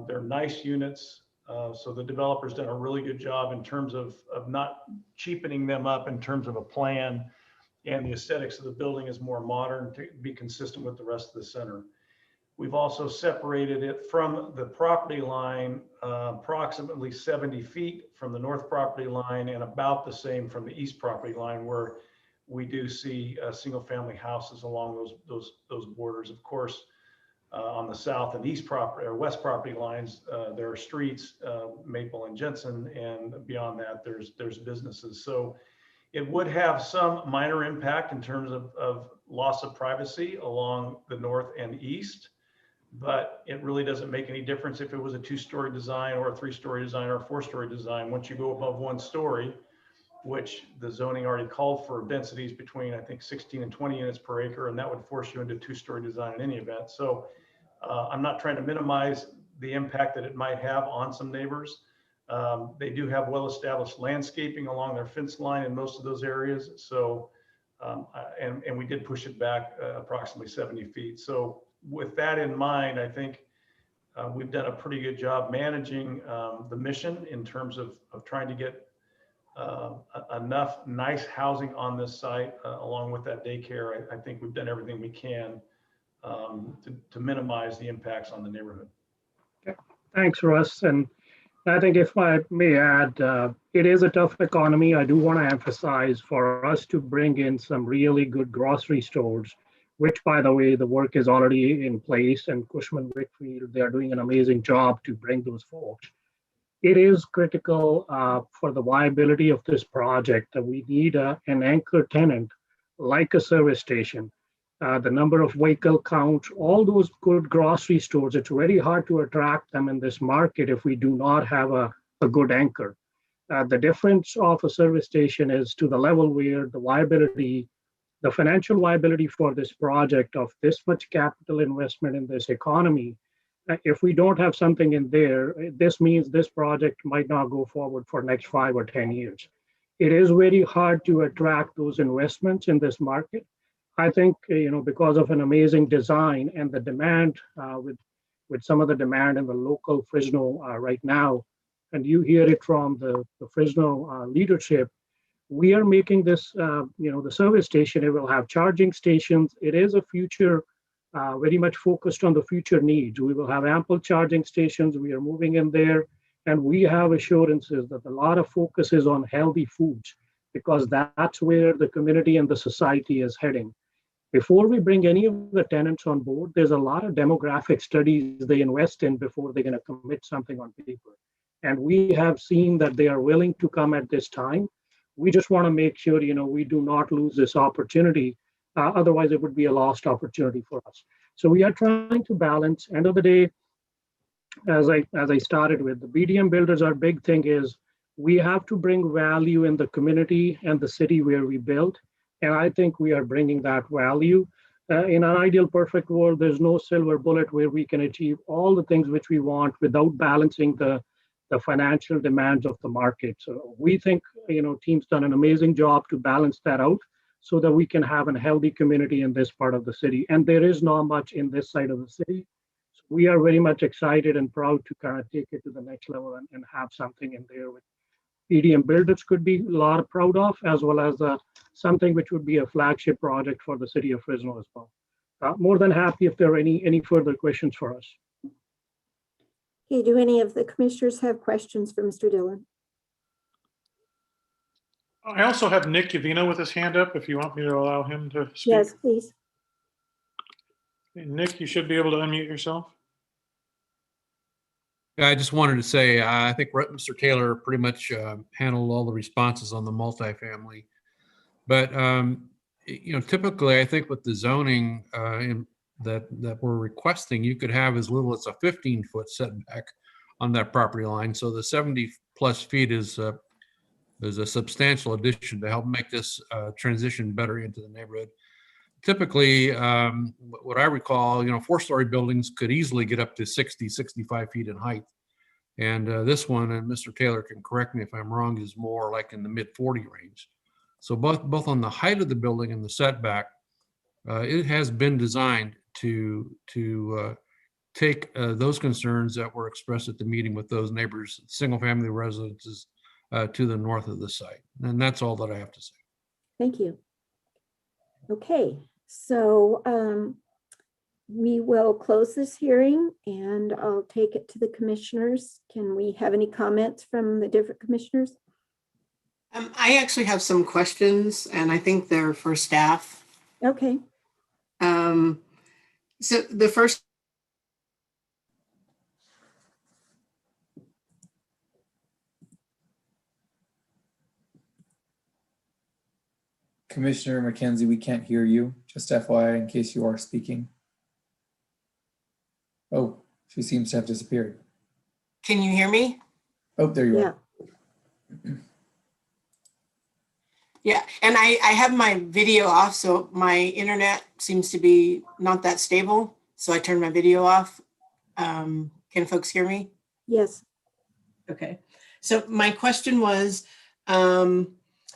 They're nice units. So the developer's done a really good job in terms of not cheapening them up in terms of a plan, and the aesthetics of the building is more modern to be consistent with the rest of the center. We've also separated it from the property line approximately 70 feet from the north property line and about the same from the east property line, where we do see single family houses along those borders. Of course, on the south and east property or west property lines, there are streets, Maple and Jensen, and beyond that, there's businesses. So it would have some minor impact in terms of loss of privacy along the north and east, but it really doesn't make any difference if it was a 2-story design or a 3-story design or a 4-story design. Once you go above 1 story, which the zoning already called for densities between, I think, 16 and 20 units per acre, and that would force you into 2-story design in any event. So I'm not trying to minimize the impact that it might have on some neighbors. They do have well-established landscaping along their fence line in most of those areas. So, and we did push it back approximately 70 feet. So with that in mind, I think we've done a pretty good job managing the mission in terms of trying to get enough nice housing on this site along with that daycare. I think we've done everything we can to minimize the impacts on the neighborhood. Okay. Thanks, Russ. And I think if I may add, it is a tough economy. I do want to emphasize for us to bring in some really good grocery stores, which, by the way, the work is already in place, and Cushman Wakefield, they are doing an amazing job to bring those folks. It is critical for the viability of this project that we need an anchor tenant like a service station. The number of vehicle counts, all those good grocery stores, it's very hard to attract them in this market if we do not have a good anchor. The difference of a service station is to the level where the viability, the financial viability for this project of this much capital investment in this economy, if we don't have something in there, this means this project might not go forward for next 5 or 10 years. It is very hard to attract those investments in this market. I think, because of an amazing design and the demand with some of the demand in the local Fresno right now, and you hear it from the Fresno leadership, we are making this, the service station, it will have charging stations. It is a future, very much focused on the future needs. We will have ample charging stations. We are moving in there, and we have assurances that a lot of focus is on healthy foods, because that's where the community and the society is heading. Before we bring any of the tenants on board, there's a lot of demographic studies they invest in before they're going to commit something on paper. And we have seen that they are willing to come at this time. We just want to make sure, we do not lose this opportunity. Otherwise, it would be a lost opportunity for us. So we are trying to balance. End of the day, as I started with, the BDM builders, our big thing is we have to bring value in the community and the city where we build. And I think we are bringing that value. In an ideal, perfect world, there's no silver bullet where we can achieve all the things which we want without balancing the financial demands of the market. So we think, team's done an amazing job to balance that out so that we can have a healthy community in this part of the city. And there is not much in this side of the city. So we are very much excited and proud to kind of take it to the next level and have something in there with BDM builders could be a lot proud of, as well as something which would be a flagship project for the city of Fresno as well. More than happy if there are any further questions for us. Okay, do any of the commissioners have questions for Mr. Dillon? I also have Nick Uvino with his hand up, if you want me to allow him to speak. Yes, please. Nick, you should be able to unmute yourself. I just wanted to say, I think Mr. Taylor pretty much handled all the responses on the multifamily. But, typically, I think with the zoning that we're requesting, you could have as little as a 15-foot setback on that property line. So the 70+ feet is a substantial addition to help make this transition better into the neighborhood. Typically, what I recall, 4-story buildings could easily get up to 60, 65 feet in height. And this one, and Mr. Taylor can correct me if I'm wrong, is more like in the mid 40 range. So both on the height of the building and the setback, it has been designed to take those concerns that were expressed at the meeting with those neighbors, single-family residences to the north of the site. And that's all that I have to say. Thank you. Okay, so we will close this hearing and I'll take it to the commissioners. Can we have any comments from the different commissioners? I actually have some questions and I think they're for staff. Okay. So the first. Commissioner McKenzie, we can't hear you. Just FYI, in case you are speaking. Oh, she seems to have disappeared. Can you hear me? Oh, there you are. Yeah, and I have my video off, so my internet seems to be not that stable. So I turned my video off. Can folks hear me? Yes. Okay. So my question was,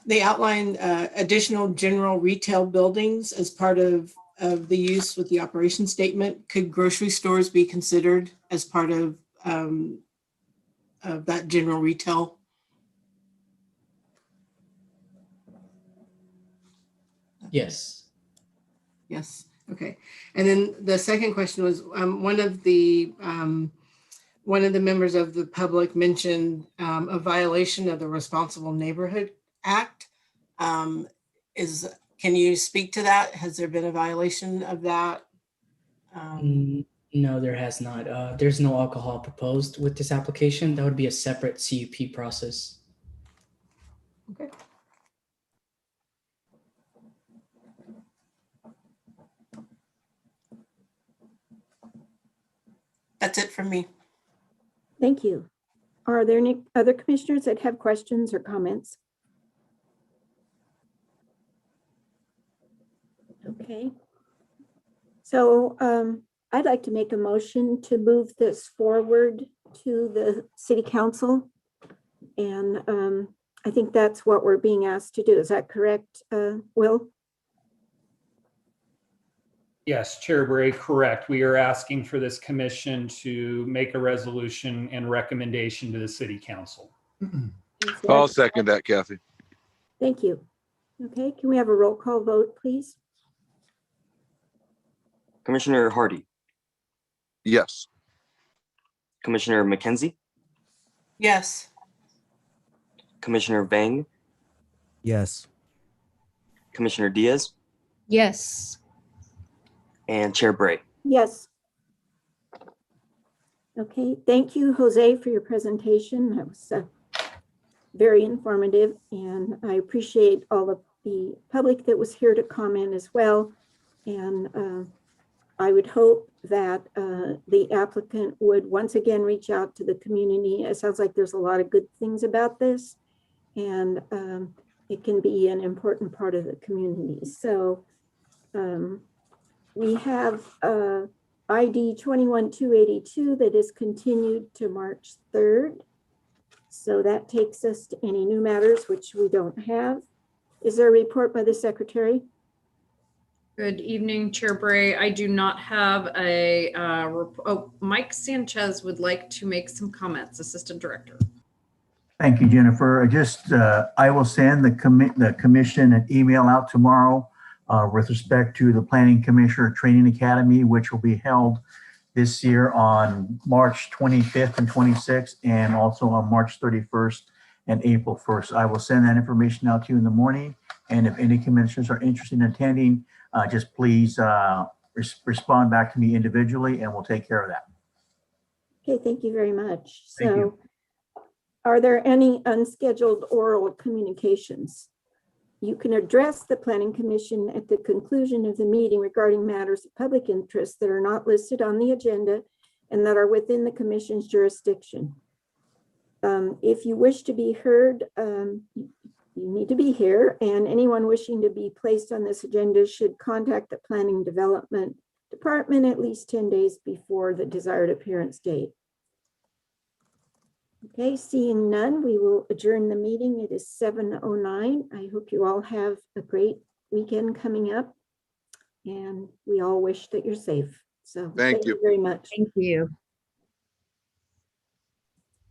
they outlined additional general retail buildings as part of the use with the operation statement. Could grocery stores be considered as part of that general retail? Yes. Yes. Okay. And then the second question was one of the members of the public mentioned a violation of the Responsible Neighborhood Act. Can you speak to that? Has there been a violation of that? No, there has not. There's no alcohol proposed with this application. That would be a separate CUP process. Okay. That's it from me. Thank you. Are there any other commissioners that have questions or comments? Okay. So I'd like to make a motion to move this forward to the city council. And I think that's what we're being asked to do. Is that correct, Will? Yes, Chair Bray, correct. We are asking for this commission to make a resolution and recommendation to the city council. I'll second that, Kathy. Thank you. Okay, can we have a roll call vote, please? Commissioner Hardy. Yes. Commissioner McKenzie. Yes. Commissioner Vang. Yes. Commissioner Diaz. Yes. And Chair Bray. Yes. Okay, thank you, Jose, for your presentation. That was very informative, and I appreciate all of the public that was here to comment as well. And I would hope that the applicant would once again reach out to the community. It sounds like there's a lot of good things about this, and it can be an important part of the community. So we have ID 21282 that is continued to March 3rd. So that takes us to any new matters, which we don't have. Is there a report by the secretary? Good evening, Chair Bray. I do not have a Mike Sanchez would like to make some comments, Assistant Director. Thank you, Jennifer. I will send the commission an email out tomorrow with respect to the Planning Commissioner Training Academy, which will be held this year on March 25th and 26th, and also on March 31st and April 1st. I will send that information out to you in the morning. And if any commissioners are interested in attending, just please respond back to me individually and we'll take care of that. Okay, thank you very much. Thank you. Are there any unscheduled oral communications? You can address the Planning Commission at the conclusion of the meeting regarding matters of public interest that are not listed on the agenda and that are within the Commission's jurisdiction. If you wish to be heard, you need to be here, and anyone wishing to be placed on this agenda should contact the Planning Development Department at least 10 days before the desired appearance date. Okay, seeing none, we will adjourn the meeting. It is 7:09. I hope you all have a great weekend coming up, and we all wish that you're safe. So Thank you very much. Thank you.